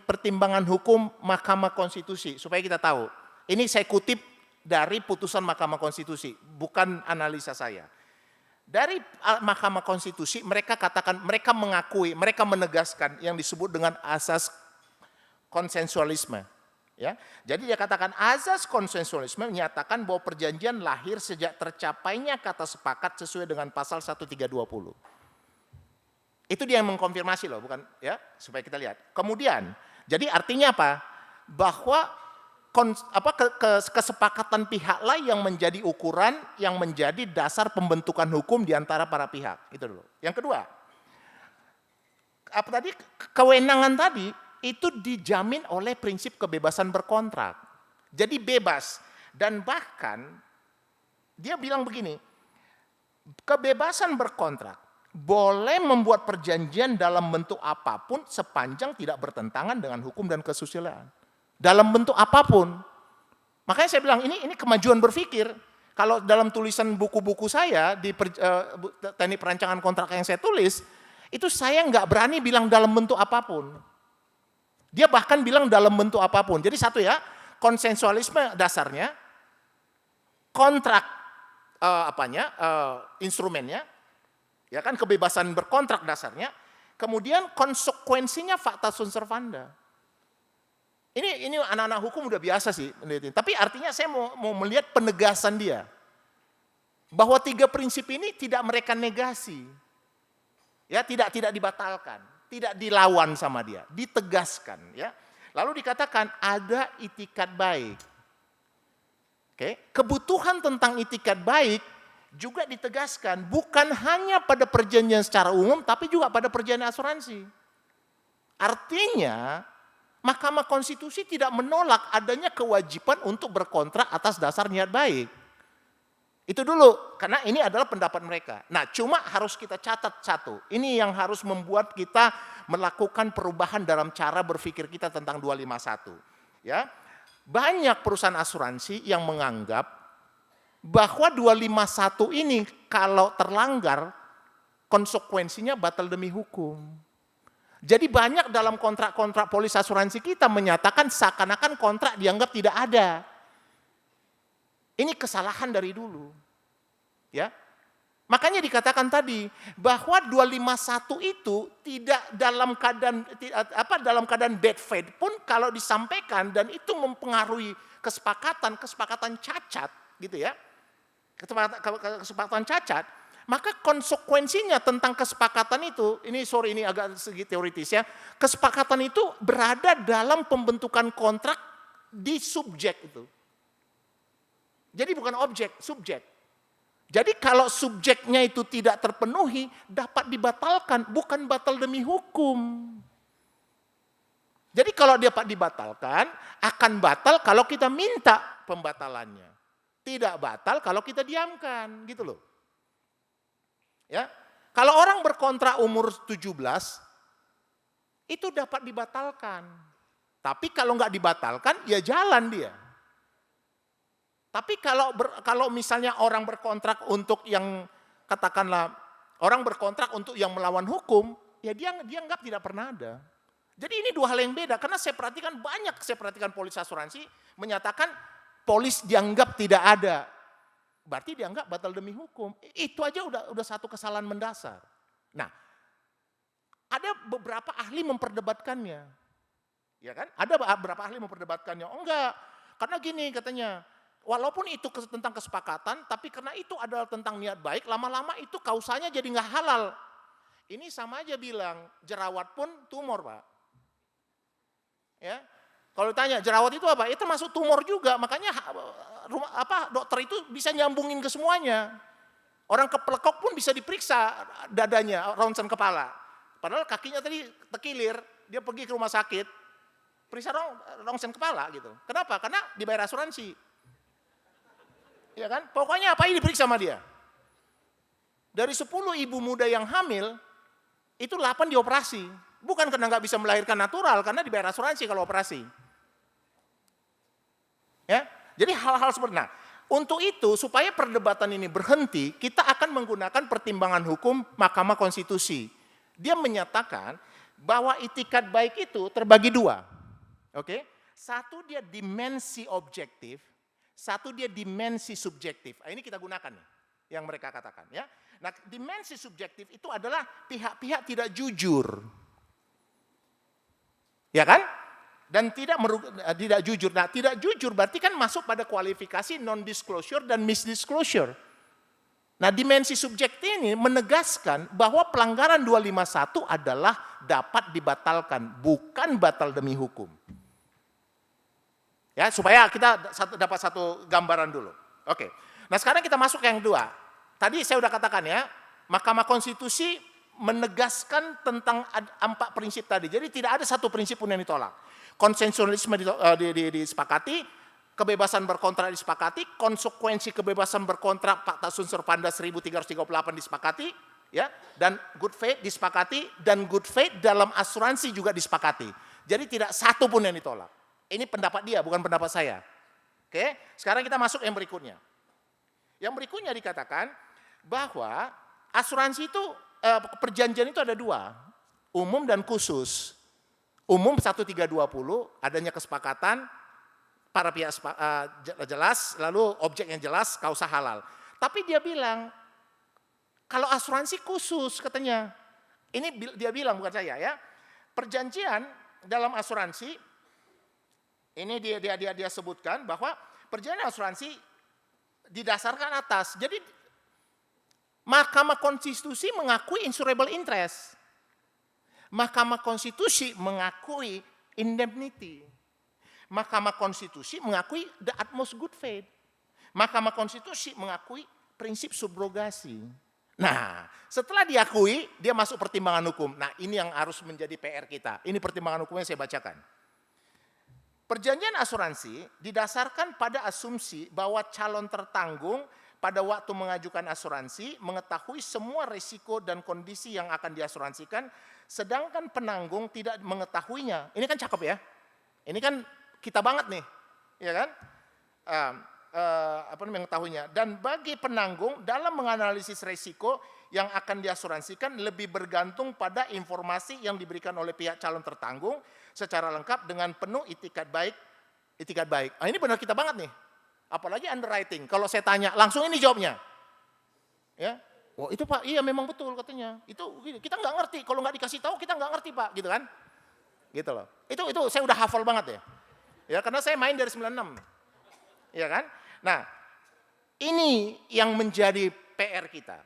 pertimbangan hukum Mahkamah Konstitusi supaya kita tahu. Ini saya kutip dari putusan Mahkamah Konstitusi, bukan analisa saya. Dari Mahkamah Konstitusi mereka katakan, mereka mengakui, mereka menegaskan yang disebut dengan asas konsensualisme. Ya, jadi dia katakan asas konsensualisme menyatakan bahwa perjanjian lahir sejak tercapainya kata sepakat sesuai dengan pasal 1320. Itu dia yang mengkonfirmasi loh, bukan ya, supaya kita lihat. Kemudian, jadi artinya apa? Bahwa kesepakatan pihak lain yang menjadi ukuran, yang menjadi dasar pembentukan hukum di antara para pihak. Itu dulu. Yang kedua, kewenangan tadi itu dijamin oleh prinsip kebebasan berkontrak. Jadi bebas, dan bahkan dia bilang begini, kebebasan berkontrak boleh membuat perjanjian dalam bentuk apapun sepanjang tidak bertentangan dengan hukum dan kesusilaan. Dalam bentuk apapun. Makanya saya bilang ini kemajuan berpikir. Kalau dalam tulisan buku-buku saya di teknik perancangan kontrak yang saya tulis, itu saya nggak berani bilang dalam bentuk apapun. Dia bahkan bilang dalam bentuk apapun. Jadi satu ya, konsensualisme dasarnya, kontrak instrumennya, ya kan, kebebasan berkontrak dasarnya, kemudian konsekuensinya fakta sunt servanda. Ini anak-anak hukum udah biasa sih, tapi artinya saya mau melihat penegasan dia. Bahwa tiga prinsip ini tidak mereka negasi. Ya, tidak dibatalkan, tidak dilawan sama dia, ditegaskan ya. Lalu dikatakan ada itikat baik. Oke, kebutuhan tentang itikat baik juga ditegaskan bukan hanya pada perjanjian secara umum tapi juga pada perjanjian asuransi. Artinya Mahkamah Konstitusi tidak menolak adanya kewajiban untuk berkontrak atas dasar niat baik. Itu dulu, karena ini adalah pendapat mereka. Nah, cuma harus kita catat satu. Ini yang harus membuat kita melakukan perubahan dalam cara berpikir kita tentang 251. Ya, banyak perusahaan asuransi yang menganggap bahwa 251 ini kalau terlanggar, konsekuensinya batal demi hukum. Jadi banyak dalam kontrak-kontrak polis asuransi kita menyatakan seakan-akan kontrak dianggap tidak ada. Ini kesalahan dari dulu. Ya. Makanya dikatakan tadi bahwa 251 itu tidak dalam keadaan bad faith pun kalau disampaikan dan itu mempengaruhi kesepakatan cacat gitu ya. Kesepakatan cacat, maka konsekuensinya tentang kesepakatan itu, ini agak segi teoritis ya, kesepakatan itu berada dalam pembentukan kontrak di subjek itu. Jadi bukan objek, subjek. Jadi kalau subjeknya itu tidak terpenuhi, dapat dibatalkan, bukan batal demi hukum. Jadi kalau dapat dibatalkan, akan batal kalau kita minta pembatalannya. Tidak batal kalau kita diamkan, gitu loh. Ya, kalau orang berkontrak umur 17 itu dapat dibatalkan. Tapi kalau nggak dibatalkan ya jalan dia. Tapi kalau misalnya orang berkontrak untuk yang katakanlah orang berkontrak untuk yang melawan hukum, ya dia nggak tidak pernah ada. Jadi ini dua hal yang beda karena saya perhatikan polis asuransi menyatakan polis dianggap tidak ada. Berarti dianggap batal demi hukum. Itu aja udah satu kesalahan mendasar. Nah, ada beberapa ahli memperdebatkannya. Ya kan? Ada beberapa ahli memperdebatkannya. Oh enggak, karena gini katanya, walaupun itu tentang kesepakatan, tapi karena itu adalah tentang niat baik, lama-lama itu kausanya jadi nggak halal. Ini sama aja bilang, jerawat pun tumor, Pak. Ya, kalau ditanya jerawat itu apa? Itu termasuk tumor juga, makanya dokter itu bisa nyambungin ke semuanya. Orang kepelekok pun bisa diperiksa dadanya, ronsen kepala. Padahal kakinya tadi terkilir, dia pergi ke rumah sakit, periksa ronsen kepala gitu. Kenapa? Karena dibayar asuransi. Ya kan? Pokoknya apa ini diperiksa sama dia. Dari 10 ibu muda yang hamil, itu 8 dioperasi. Bukan karena nggak bisa melahirkan natural, karena dibayar asuransi kalau operasi. Ya, jadi hal-hal seperti nah, untuk itu supaya perdebatan ini berhenti, kita akan menggunakan pertimbangan hukum Mahkamah Konstitusi. Dia menyatakan bahwa itikat baik itu terbagi dua. Oke? Satu dia dimensi objektif, satu dia dimensi subjektif. Nah, ini kita gunakan nih, yang mereka katakan ya. Nah, dimensi subjektif itu adalah pihak-pihak tidak jujur. Ya kan? Dan tidak jujur. Nah, tidak jujur berarti kan masuk pada kualifikasi non-disclosure dan misdisclosure. Nah, dimensi subjektif ini menegaskan bahwa pelanggaran 251 adalah dapat dibatalkan, bukan batal demi hukum. Ya, supaya kita dapat satu gambaran dulu. Oke. Nah, sekarang kita masuk ke yang kedua. Tadi saya sudah katakan ya, Mahkamah Konstitusi menegaskan tentang 4 prinsip tadi. Jadi tidak ada satu prinsip pun yang ditolak. Konsensualisme disepakati, kebebasan berkontrak disepakati, konsekuensi kebebasan berkontrak Fakta Unsur Panda 1338 disepakati, ya, dan good faith disepakati, dan good faith dalam asuransi juga disepakati. Jadi tidak satu pun yang ditolak. Ini pendapat dia, bukan pendapat saya. Oke, sekarang kita masuk yang berikutnya. Yang berikutnya dikatakan bahwa asuransi itu, perjanjian itu ada 2, umum dan khusus. Umum 1320, adanya kesepakatan, para pihak jelas, lalu objek yang jelas, kausa halal. Tapi dia bilang, kalau asuransi khusus katanya, ini dia bilang bukan saya ya, perjanjian dalam asuransi, ini dia sebutkan bahwa perjanjian asuransi didasarkan atas, jadi Mahkamah Konstitusi mengakui insurable interest. Mahkamah Konstitusi mengakui indemnity. Mahkamah Konstitusi mengakui the utmost good faith. Mahkamah Konstitusi mengakui prinsip subrogasi. Nah, setelah diakui, dia masuk pertimbangan hukum. Nah, ini yang harus menjadi PR kita. Ini pertimbangan hukumnya saya bacakan. Perjanjian asuransi didasarkan pada asumsi bahwa calon tertanggung pada waktu mengajukan asuransi mengetahui semua risiko dan kondisi yang akan diasuransikan, sedangkan penanggung tidak mengetahuinya. Ini kan cakep ya. Ini kan kita banget nih, ya kan? Mengetahuinya. Dan bagi penanggung dalam menganalisis risiko yang akan diasuransikan lebih bergantung pada informasi yang diberikan oleh pihak calon tertanggung secara lengkap dengan penuh itikat baik. Nah, ini benar kita banget nih. Apalagi underwriting. Kalau saya tanya, langsung ini jawabnya. Ya, oh itu Pak, iya memang betul katanya. Itu kita nggak ngerti. Kalau nggak dikasih tahu kita nggak ngerti Pak, gitu kan? Gitu loh. Itu saya udah hafal banget ya. Ya karena saya main dari 96. Ya kan? Nah, ini yang menjadi PR kita.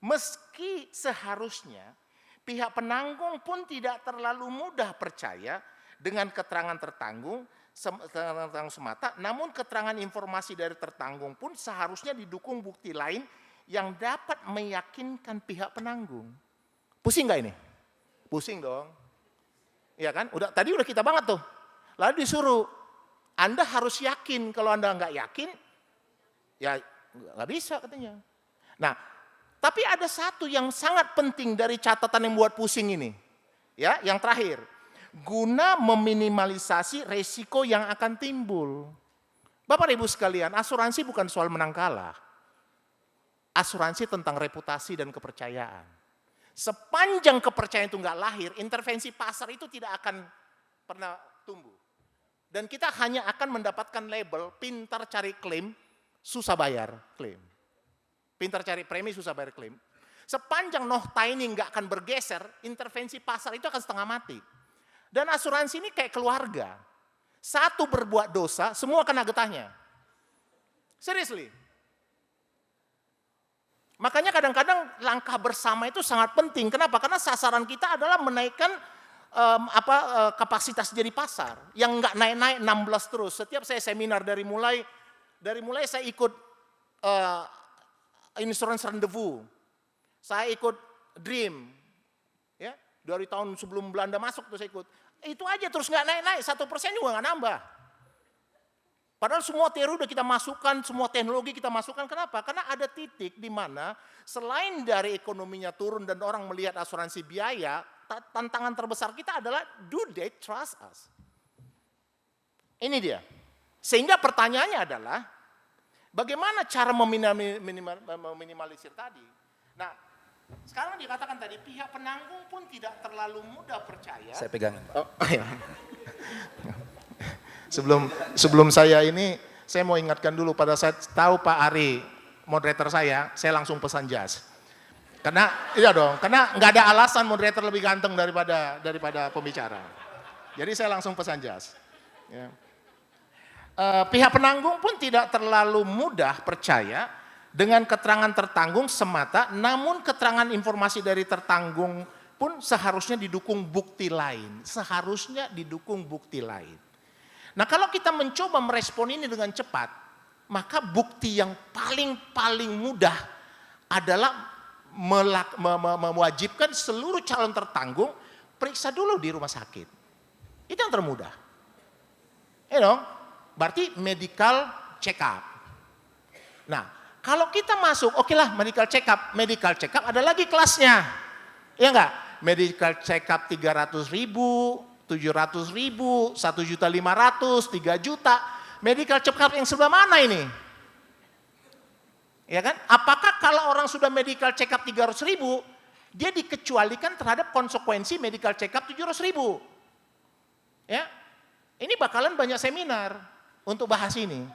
Meski seharusnya pihak penanggung pun tidak terlalu mudah percaya dengan keterangan tertanggung semata, namun keterangan informasi dari tertanggung pun seharusnya didukung bukti lain yang dapat meyakinkan pihak penanggung. Pusing nggak ini? Pusing dong. Ya kan? Tadi udah kita banget tuh. Lalu disuruh, Anda harus yakin. Kalau Anda nggak yakin, ya nggak bisa katanya. Nah, tapi ada satu yang sangat penting dari catatan yang buat pusing ini. Ya, yang terakhir. Guna meminimalisasi resiko yang akan timbul. Bapak Ibu sekalian, asuransi bukan soal menang kalah. Asuransi tentang reputasi dan kepercayaan. Sepanjang kepercayaan itu nggak lahir, intervensi pasar itu tidak akan pernah tumbuh. Dan kita hanya akan mendapatkan label pintar cari klaim, susah bayar klaim. Pintar cari premi, susah bayar klaim. Sepanjang nokta ini nggak akan bergeser, intervensi pasar itu akan setengah mati. Dan asuransi ini kayak keluarga. Satu berbuat dosa, semua kena getahnya. Seriously. Makanya kadang-kadang langkah bersama itu sangat penting. Kenapa? Karena sasaran kita adalah menaikkan kapasitas jadi pasar. Yang nggak naik-naik 16 terus. Setiap saya seminar dari mulai saya ikut Insurance Rendezvous. Saya ikut Dream. Ya, dari tahun sebelum Belanda masuk tuh saya ikut. Itu aja terus nggak naik-naik, 1% juga nggak nambah. Padahal semua teori udah kita masukkan, semua teknologi kita masukkan. Kenapa? Karena ada titik di mana selain dari ekonominya turun dan orang melihat asuransi biaya, tantangan terbesar kita adalah do they trust us? Ini dia. Sehingga pertanyaannya adalah bagaimana cara meminimalisir tadi? Nah, sekarang dikatakan tadi pihak penanggung pun tidak terlalu mudah percaya. Saya pegang. Oh, iya. Sebelum saya ini, saya mau ingatkan dulu pada saat tahu Pak Ari, moderator saya langsung pesan jas. Karena nggak ada alasan moderator lebih ganteng daripada pembicara. Jadi saya langsung pesan jas. Ya. Pihak penanggung pun tidak terlalu mudah percaya dengan keterangan tertanggung semata, namun keterangan informasi dari tertanggung pun seharusnya didukung bukti lain. Nah, kalau kita mencoba merespon ini dengan cepat, maka bukti yang paling mudah adalah mewajibkan seluruh calon tertanggung periksa dulu di rumah sakit. Itu yang termudah. Berarti medical check up. Nah, kalau kita masuk, oke lah medical check up ada lagi kelasnya. Ya enggak? Medical check up 300.000, 700.000, 1.500.000, 3 juta. Medical check up yang sebelah mana ini? Ya kan? Apakah kalau orang sudah medical check up 300.000, dia dikecualikan terhadap konsekuensi medical check up 700.000? Ya, ini bakalan banyak seminar untuk bahas ini.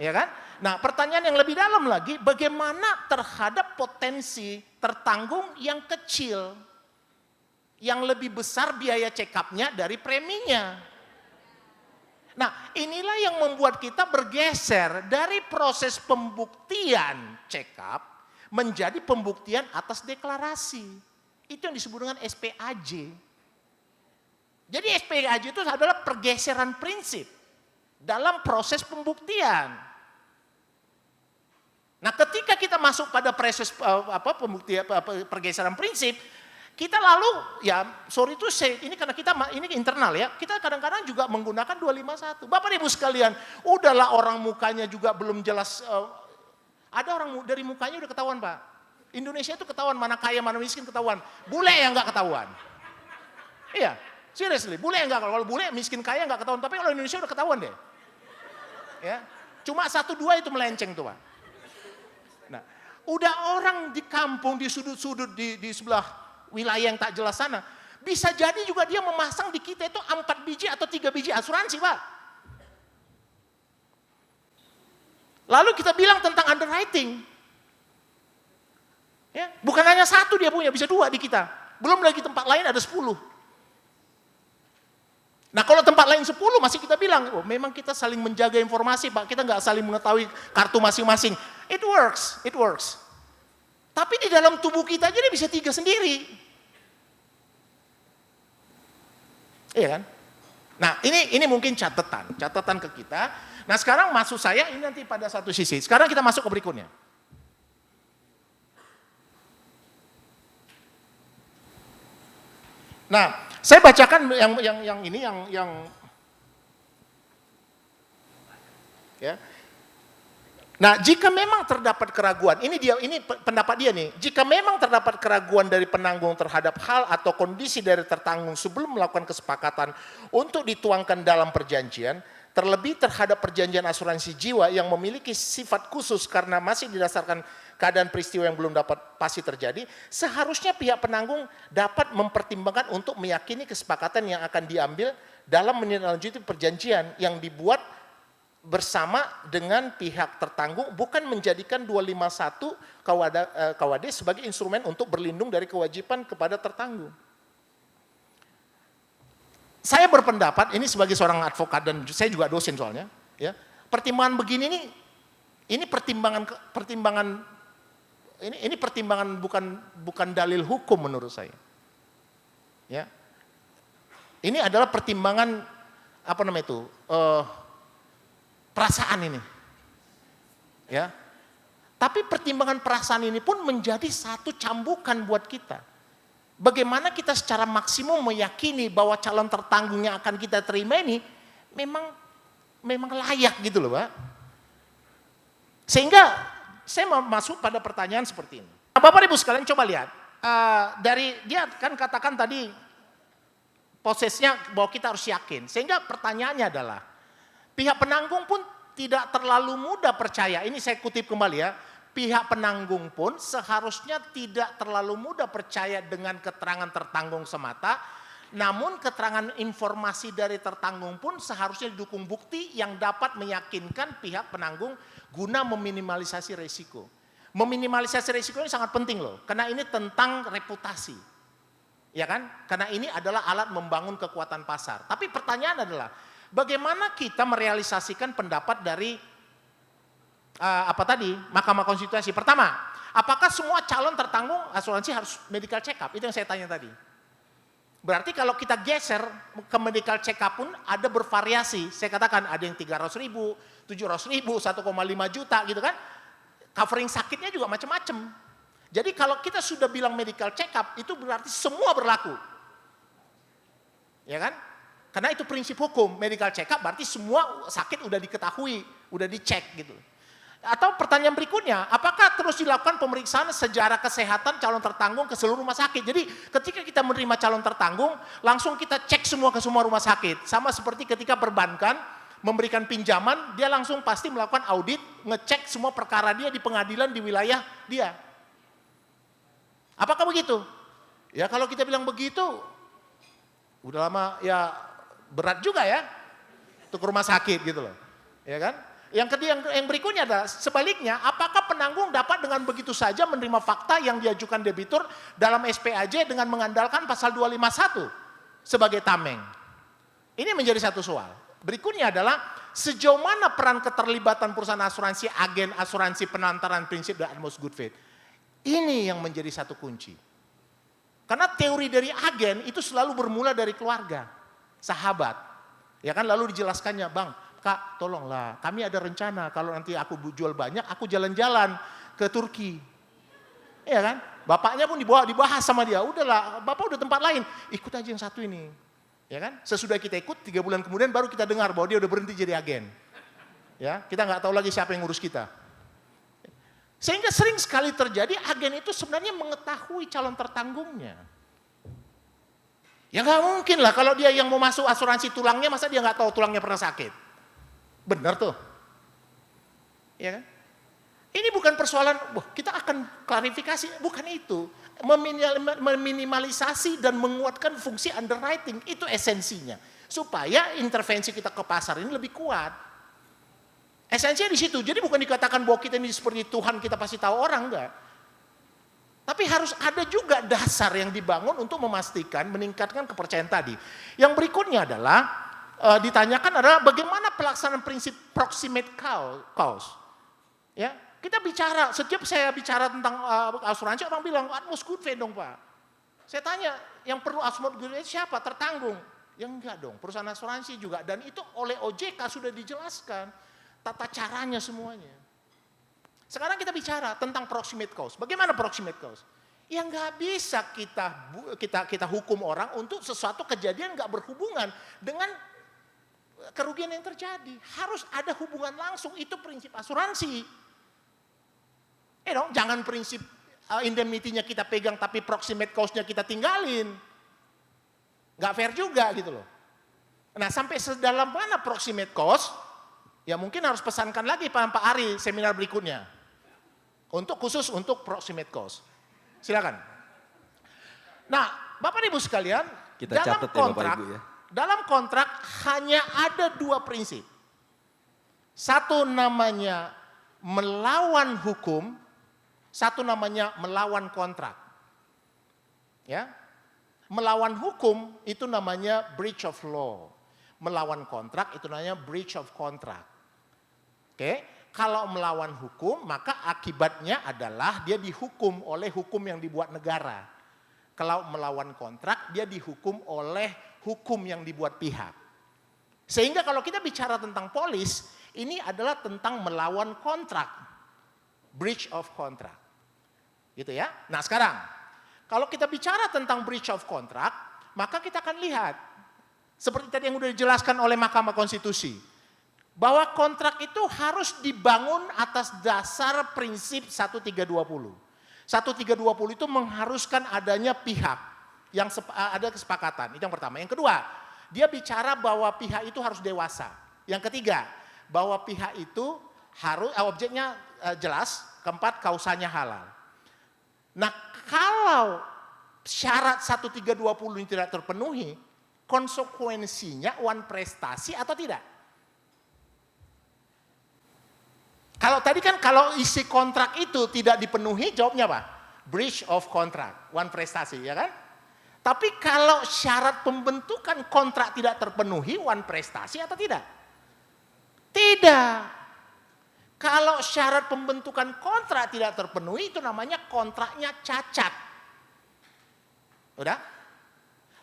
Ya kan? Nah, pertanyaan yang lebih dalam lagi, bagaimana terhadap potensi tertanggung yang kecil, yang lebih besar biaya check up-nya dari preminya. Nah, inilah yang membuat kita bergeser dari proses pembuktian check up menjadi pembuktian atas deklarasi. Itu yang disebut dengan SPAJ. Jadi SPAJ itu adalah pergeseran prinsip dalam proses pembuktian. Nah, ketika kita masuk pada proses pergeseran prinsip, kita lalu ya sorry to say, ini karena kita ini internal ya, kita kadang-kadang juga menggunakan 251. Bapak Ibu sekalian, udahlah orang mukanya juga belum jelas, ada orang dari mukanya udah ketahuan Pak. Indonesia itu ketahuan mana kaya mana miskin ketahuan, bule yang nggak ketahuan. Iya, seriously, bule yang nggak, kalau bule miskin kaya nggak ketahuan, tapi kalau Indonesia udah ketahuan deh. Ya, cuma 1-2 itu melenceng tuh Pak. Nah, udah orang di kampung di sudut-sudut di sebelah wilayah yang tak jelas sana, bisa jadi juga dia memasang di kita itu 4 biji atau 3 biji asuransi Pak. Lalu kita bilang tentang underwriting. Ya, bukan hanya 1 dia punya, bisa 2 di kita. Belum lagi tempat lain ada 10. Nah kalau tempat lain 10 masih kita bilang, oh, memang kita saling menjaga informasi Pak, kita nggak saling mengetahui kartu masing-masing. It works, it works. Tapi di dalam tubuh kita aja dia bisa 3 sendiri. Iya kan? Nah ini mungkin catatan ke kita. Nah sekarang maksud saya ini nanti pada satu sisi. Sekarang kita masuk ke berikutnya. Nah saya bacakan yang ini yang ya. Nah, jika memang terdapat keraguan, ini pendapat dia nih. Jika memang terdapat keraguan dari penanggung terhadap hal atau kondisi dari tertanggung sebelum melakukan kesepakatan untuk dituangkan dalam perjanjian, terlebih terhadap perjanjian asuransi jiwa yang memiliki sifat khusus karena masih didasarkan keadaan peristiwa yang belum dapat pasti terjadi, seharusnya pihak penanggung dapat mempertimbangkan untuk meyakini kesepakatan yang akan diambil dalam menindaklanjuti perjanjian yang dibuat bersama dengan pihak tertanggung, bukan menjadikan 251 KWD sebagai instrumen untuk berlindung dari kewajiban kepada tertanggung. Saya berpendapat, ini sebagai seorang advokat dan saya juga dosen soalnya, ya, pertimbangan begini ini pertimbangan bukan dalil hukum menurut saya. Ya. Ini adalah pertimbangan apa namanya itu? Perasaan ini. Ya. Tapi pertimbangan perasaan ini pun menjadi satu cambukan buat kita. Bagaimana kita secara maksimum meyakini bahwa calon tertanggung yang akan kita terima ini memang layak gitu loh, Pak. Sehingga saya mau masuk pada pertanyaan seperti ini. Bapak Ibu sekalian coba lihat. Dari dia kan katakan tadi prosesnya bahwa kita harus yakin. Sehingga pertanyaannya adalah pihak penanggung pun tidak terlalu mudah percaya. Ini saya kutip kembali ya. Pihak penanggung pun seharusnya tidak terlalu mudah percaya dengan keterangan tertanggung semata. Namun keterangan informasi dari tertanggung pun seharusnya didukung bukti yang dapat meyakinkan pihak penanggung guna meminimalisasi resiko. Meminimalisasi resiko ini sangat penting loh. Karena ini tentang reputasi. Ya kan? Karena ini adalah alat membangun kekuatan pasar. Tapi pertanyaan adalah, bagaimana kita merealisasikan pendapat dari Mahkamah Konstitusi? Pertama, apakah semua calon tertanggung asuransi harus medical check up? Itu yang saya tanya tadi. Berarti kalau kita geser ke medical check up pun ada bervariasi. Saya katakan ada yang 300 ribu, 700 ribu, 1,5 juta gitu kan. Covering sakitnya juga macam-macam. Jadi kalau kita sudah bilang medical check up itu berarti semua berlaku. Ya kan? Karena itu prinsip hukum, medical check up berarti semua sakit udah diketahui, udah dicek gitu. Atau pertanyaan berikutnya, apakah terus dilakukan pemeriksaan sejarah kesehatan calon tertanggung ke seluruh rumah sakit? Jadi ketika kita menerima calon tertanggung, langsung kita cek semua ke semua rumah sakit. Sama seperti ketika perbankan memberikan pinjaman, dia langsung pasti melakukan audit, ngecek semua perkara dia di pengadilan di wilayah dia. Apakah begitu? Ya kalau kita bilang begitu, udah lama ya berat juga ya untuk rumah sakit gitu loh, ya kan? Yang berikutnya adalah sebaliknya, apakah penanggung dapat dengan begitu saja menerima fakta yang diajukan debitur dalam SPAJ dengan mengandalkan pasal 251 sebagai tameng? Ini menjadi satu soal. Berikutnya adalah sejauh mana peran keterlibatan perusahaan asuransi, agen asuransi penantaran prinsip dan utmost good faith. Ini yang menjadi satu kunci. Karena teori dari agen itu selalu bermula dari keluarga, sahabat. Ya kan, lalu dijelaskannya, Bang, Kak, tolonglah, kami ada rencana kalau nanti aku jual banyak, aku jalan-jalan ke Turki. Iya kan? Bapaknya pun dibahas sama dia, udahlah, bapak udah tempat lain, ikut aja yang satu ini. Ya kan? Sesudah kita ikut, 3 bulan kemudian baru kita dengar bahwa dia udah berhenti jadi agen. Ya, kita nggak tahu lagi siapa yang ngurus kita. Sehingga sering sekali terjadi agen itu sebenarnya mengetahui calon tertanggungnya. Ya nggak mungkin lah kalau dia yang mau masuk asuransi tulangnya, masa dia nggak tahu tulangnya pernah sakit. Benar tuh. Ya kan? Ini bukan persoalan, kita akan klarifikasi, bukan itu. Meminimalisasi dan menguatkan fungsi underwriting, itu esensinya. Supaya intervensi kita ke pasar ini lebih kuat. Esensinya di situ, jadi bukan dikatakan bahwa kita ini seperti Tuhan, kita pasti tahu orang, enggak. Tapi harus ada juga dasar yang dibangun untuk memastikan, meningkatkan kepercayaan tadi. Yang berikutnya adalah, ditanyakan adalah bagaimana pelaksanaan prinsip proximate cause. Ya, kita bicara, setiap saya bicara tentang asuransi, orang bilang, utmost good faith dong Pak. Saya tanya, yang perlu utmost good faith siapa? Tertanggung. Ya enggak dong, perusahaan asuransi juga. Dan itu oleh OJK sudah dijelaskan, tata caranya semuanya. Sekarang kita bicara tentang proximate cause. Bagaimana proximate cause? Ya enggak bisa kita hukum orang untuk sesuatu kejadian enggak berhubungan dengan kerugian yang terjadi. Harus ada hubungan langsung, itu prinsip asuransi. Jangan prinsip indemnity-nya kita pegang tapi proximate cause-nya kita tinggalin. Nggak fair juga gitu loh. Nah sampai sedalam mana proximate cause, ya mungkin harus pesankan lagi Pak Ari seminar berikutnya. Khusus untuk proximate cause. Silakan. Nah Bapak Ibu sekalian, Kita catat ya Bapak Ibu ya. Dalam kontrak hanya ada 2 prinsip. Satu namanya melawan hukum, satu namanya melawan kontrak. Ya. Melawan hukum itu namanya breach of law. Melawan kontrak itu namanya breach of contract. Oke, kalau melawan hukum maka akibatnya adalah dia dihukum oleh hukum yang dibuat negara. Kalau melawan kontrak dia dihukum oleh hukum yang dibuat pihak. Sehingga kalau kita bicara tentang polis, ini adalah tentang melawan kontrak. Breach of contract. Gitu ya. Nah sekarang, kalau kita bicara tentang breach of contract, maka kita akan lihat, seperti tadi yang sudah dijelaskan oleh Mahkamah Konstitusi, bahwa kontrak itu harus dibangun atas dasar prinsip 1320. 1320 itu mengharuskan adanya pihak yang ada kesepakatan. Itu yang pertama. Yang kedua, dia bicara bahwa pihak itu harus dewasa. Yang ketiga, bahwa pihak itu harus objeknya jelas. Keempat, kausanya halal. Nah, kalau syarat 1320 ini tidak terpenuhi, konsekuensinya wan prestasi atau tidak? Kalau tadi kan kalau isi kontrak itu tidak dipenuhi, jawabnya apa? Breach of contract, wan prestasi, ya kan? Tapi kalau syarat pembentukan kontrak tidak terpenuhi, wan prestasi atau tidak? Tidak. Kalau syarat pembentukan kontrak tidak terpenuhi, itu namanya kontraknya cacat. Udah?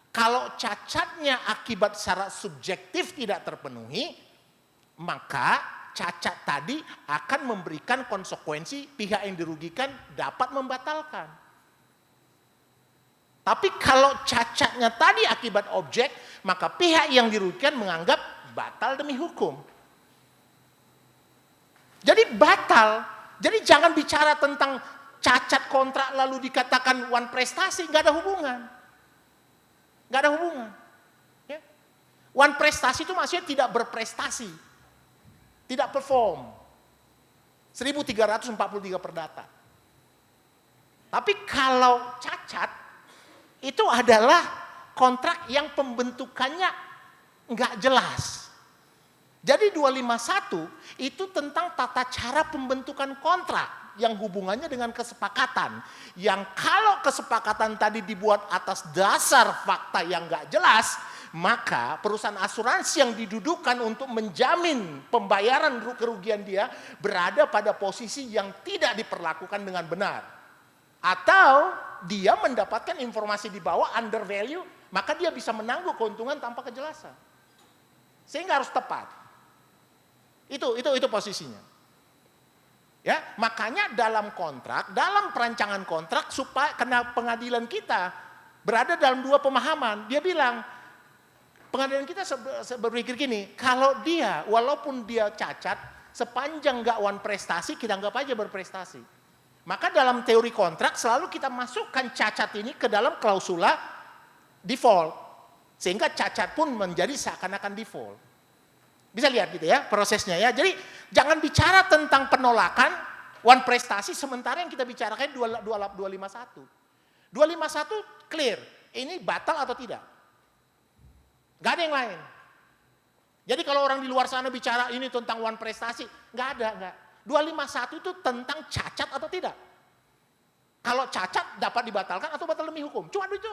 Kalau cacatnya akibat syarat subjektif tidak terpenuhi, maka cacat tadi akan memberikan konsekuensi pihak yang dirugikan dapat membatalkan. Tapi kalau cacatnya tadi akibat objek, maka pihak yang dirugikan menganggap batal demi hukum. Jadi batal. Jadi jangan bicara tentang cacat kontrak lalu dikatakan wan prestasi, nggak ada hubungan. Nggak ada hubungan. Ya. Wan prestasi itu maksudnya tidak berprestasi. Tidak perform. 1343 perdata. Tapi kalau cacat, itu adalah kontrak yang pembentukannya nggak jelas. Jadi 251 itu tentang tata cara pembentukan kontrak yang hubungannya dengan kesepakatan. Yang kalau kesepakatan tadi dibuat atas dasar fakta yang nggak jelas, maka perusahaan asuransi yang didudukan untuk menjamin pembayaran kerugian dia berada pada posisi yang tidak diperlakukan dengan benar. Atau dia mendapatkan informasi di bawah under value, maka dia bisa menangguh keuntungan tanpa kejelasan. Sehingga harus tepat. Itu posisinya. Ya, makanya dalam kontrak, dalam perancangan kontrak supaya kena pengadilan kita berada dalam dua pemahaman. Dia bilang pengadilan kita berpikir gini, kalau dia walaupun dia cacat, sepanjang nggak one prestasi kita anggap aja berprestasi. Maka dalam teori kontrak selalu kita masukkan cacat ini ke dalam klausula default, sehingga cacat pun menjadi seakan-akan default. Bisa lihat gitu ya prosesnya ya. Jadi jangan bicara tentang penolakan one prestasi sementara yang kita bicarakan 251. 251 clear, ini batal atau tidak? Gak ada yang lain. Jadi kalau orang di luar sana bicara ini tentang one prestasi, gak ada. 251 itu tentang cacat atau tidak. Kalau cacat dapat dibatalkan atau batal demi hukum. Cuma itu.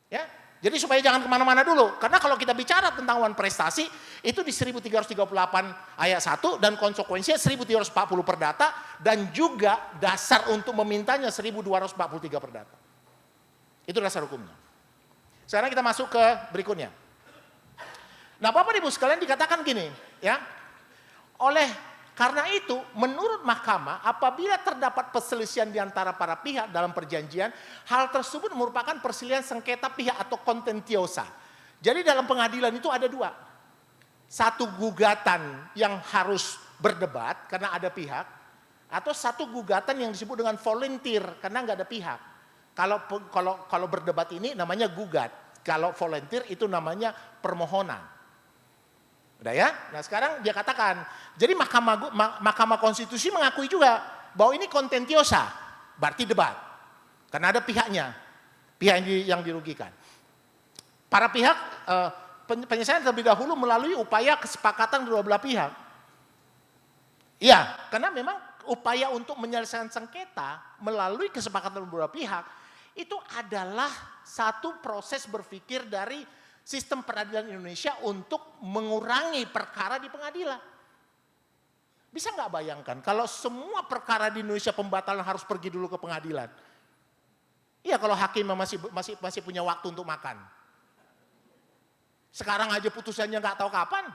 Ya, jadi supaya jangan kemana-mana dulu. Karena kalau kita bicara tentang one prestasi, itu di 1338 ayat 1 dan konsekuensinya 1340 perdata dan juga dasar untuk memintanya 1243 perdata. Itu dasar hukumnya. Sekarang kita masuk ke berikutnya. Nah, Bapak Ibu sekalian dikatakan gini, ya. Karena itu, menurut mahkamah, apabila terdapat perselisihan di antara para pihak dalam perjanjian, hal tersebut merupakan perselisihan sengketa pihak atau contentiosa. Jadi dalam pengadilan itu ada dua. Satu gugatan yang harus berdebat karena ada pihak, atau satu gugatan yang disebut dengan volunteer karena nggak ada pihak. Kalau berdebat ini namanya gugat, kalau volunteer itu namanya permohonan. Udah ya? Nah sekarang dia katakan, jadi Mahkamah Konstitusi mengakui juga bahwa ini kontentiosa, berarti debat. Karena ada pihaknya, pihak yang dirugikan. Para pihak penyelesaian terlebih dahulu melalui upaya kesepakatan kedua belah pihak. Iya, karena memang upaya untuk menyelesaikan sengketa melalui kesepakatan kedua belah pihak itu adalah satu proses berpikir dari sistem peradilan Indonesia untuk mengurangi perkara di pengadilan. Bisa nggak bayangkan kalau semua perkara di Indonesia pembatalan harus pergi dulu ke pengadilan? Iya, kalau hakim masih punya waktu untuk makan. Sekarang aja putusannya nggak tahu kapan.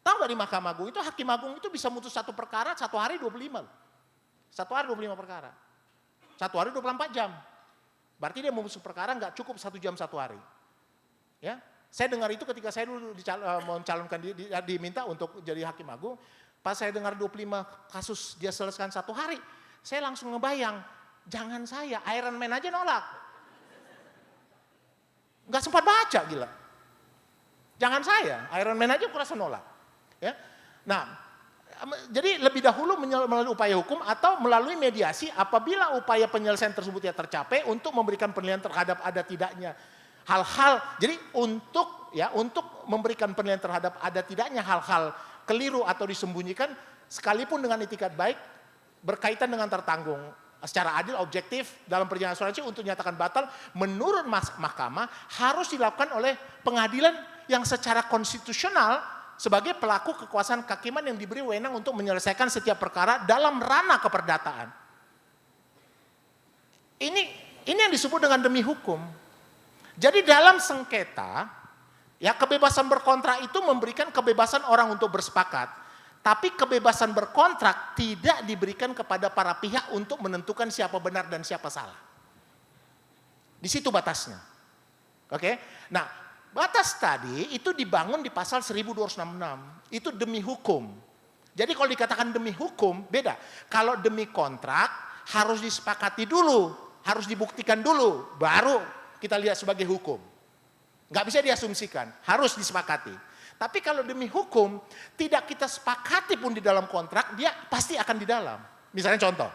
Tahu nggak di Mahkamah Agung itu Hakim Agung itu bisa mutus satu perkara 1 hari 25. 1 hari 25 perkara. 1 hari 24 jam. Berarti dia memutus perkara nggak cukup 1 jam 1 hari. Ya, saya dengar itu ketika saya dulu mencalonkan diminta untuk jadi Hakim Agung. Pas saya dengar 25 kasus dia selesaikan 1 hari, saya langsung ngebayang, jangan saya, Iron Man aja nolak. Nggak sempat baca, gila. Jangan saya, Iron Man aja kurasa nolak. Ya, nah, jadi lebih dahulu melalui upaya hukum atau melalui mediasi apabila upaya penyelesaian tersebut tidak tercapai untuk memberikan penilaian terhadap ada tidaknya hal-hal. Jadi untuk memberikan penilaian terhadap ada tidaknya hal-hal keliru atau disembunyikan sekalipun dengan itikat baik berkaitan dengan tertanggung secara adil objektif dalam perjalanan asuransi untuk dinyatakan batal menurut mahkamah harus dilakukan oleh pengadilan yang secara konstitusional sebagai pelaku kekuasaan kehakiman yang diberi wewenang untuk menyelesaikan setiap perkara dalam ranah keperdataan. Ini yang disebut dengan demi hukum. Jadi dalam sengketa, ya kebebasan berkontrak itu memberikan kebebasan orang untuk bersepakat. Tapi kebebasan berkontrak tidak diberikan kepada para pihak untuk menentukan siapa benar dan siapa salah. Di situ batasnya. Oke? Nah, batas tadi itu dibangun di pasal 1266. Itu demi hukum. Jadi kalau dikatakan demi hukum, beda. Kalau demi kontrak harus disepakati dulu, harus dibuktikan dulu, baru kita lihat sebagai hukum. Nggak bisa diasumsikan, harus disepakati. Tapi kalau demi hukum, tidak kita sepakati pun di dalam kontrak, dia pasti akan di dalam. Misalnya contoh,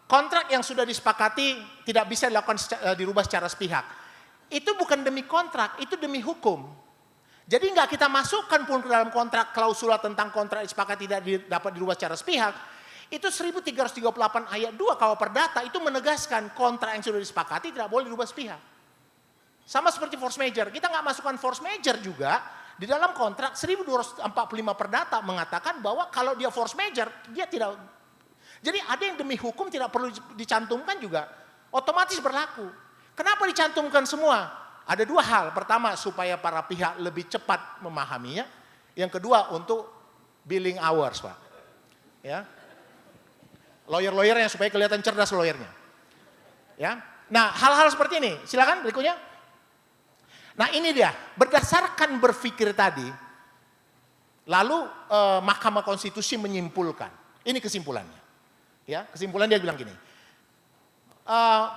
kontrak yang sudah disepakati tidak bisa dilakukan dirubah secara sepihak. Itu bukan demi kontrak, itu demi hukum. Jadi nggak kita masukkan pun ke dalam kontrak klausula tentang kontrak disepakati tidak dapat dirubah secara sepihak. Itu 1338 ayat 2 KUH Perdata itu menegaskan kontrak yang sudah disepakati tidak boleh dirubah sepihak. Sama seperti force major, kita nggak masukkan force major juga di dalam kontrak 1245 Perdata mengatakan bahwa kalau dia force major dia tidak. Jadi ada yang demi hukum tidak perlu dicantumkan juga, otomatis berlaku. Kenapa dicantumkan semua? Ada dua hal. Pertama, supaya para pihak lebih cepat memahaminya. Yang kedua, untuk billing hours, Pak. Ya. Lawyer-lawyernya supaya kelihatan cerdas lawyernya. Ya. Nah, hal-hal seperti ini. Silakan berikutnya. Nah, ini dia. Berdasarkan berpikir tadi, lalu Mahkamah Konstitusi menyimpulkan. Ini kesimpulannya. Ya, kesimpulan dia bilang gini.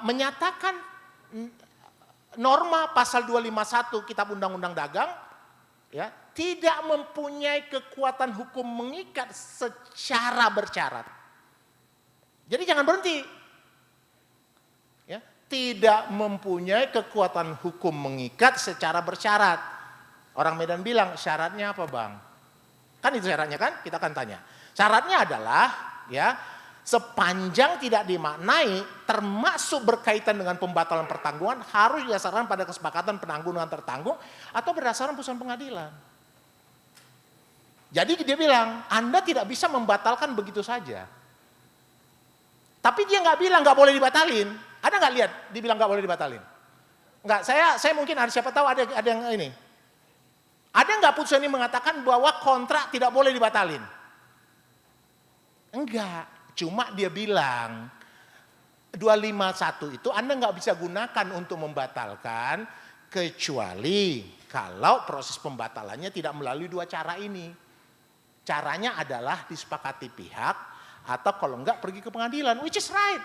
Menyatakan norma pasal 251 Kitab Undang-Undang Dagang ya, tidak mempunyai kekuatan hukum mengikat secara bersyarat. Jadi jangan berhenti. Ya, tidak mempunyai kekuatan hukum mengikat secara bersyarat. Orang Medan bilang, syaratnya apa, Bang? Kan itu syaratnya kan? Kita akan tanya. Syaratnya adalah ya, sepanjang tidak dimaknai termasuk berkaitan dengan pembatalan pertanggungan harus didasarkan pada kesepakatan penanggung dengan tertanggung atau berdasarkan putusan pengadilan. Jadi dia bilang, Anda tidak bisa membatalkan begitu saja. Tapi dia nggak bilang nggak boleh dibatalin. Ada nggak lihat? Dibilang nggak boleh dibatalin. Nggak, saya mungkin ada siapa tahu ada yang ini. Ada nggak putusan ini mengatakan bahwa kontrak tidak boleh dibatalin? Enggak. Cuma dia bilang 251 itu Anda nggak bisa gunakan untuk membatalkan kecuali kalau proses pembatalannya tidak melalui dua cara ini. Caranya adalah disepakati pihak atau kalau enggak pergi ke pengadilan, which is right.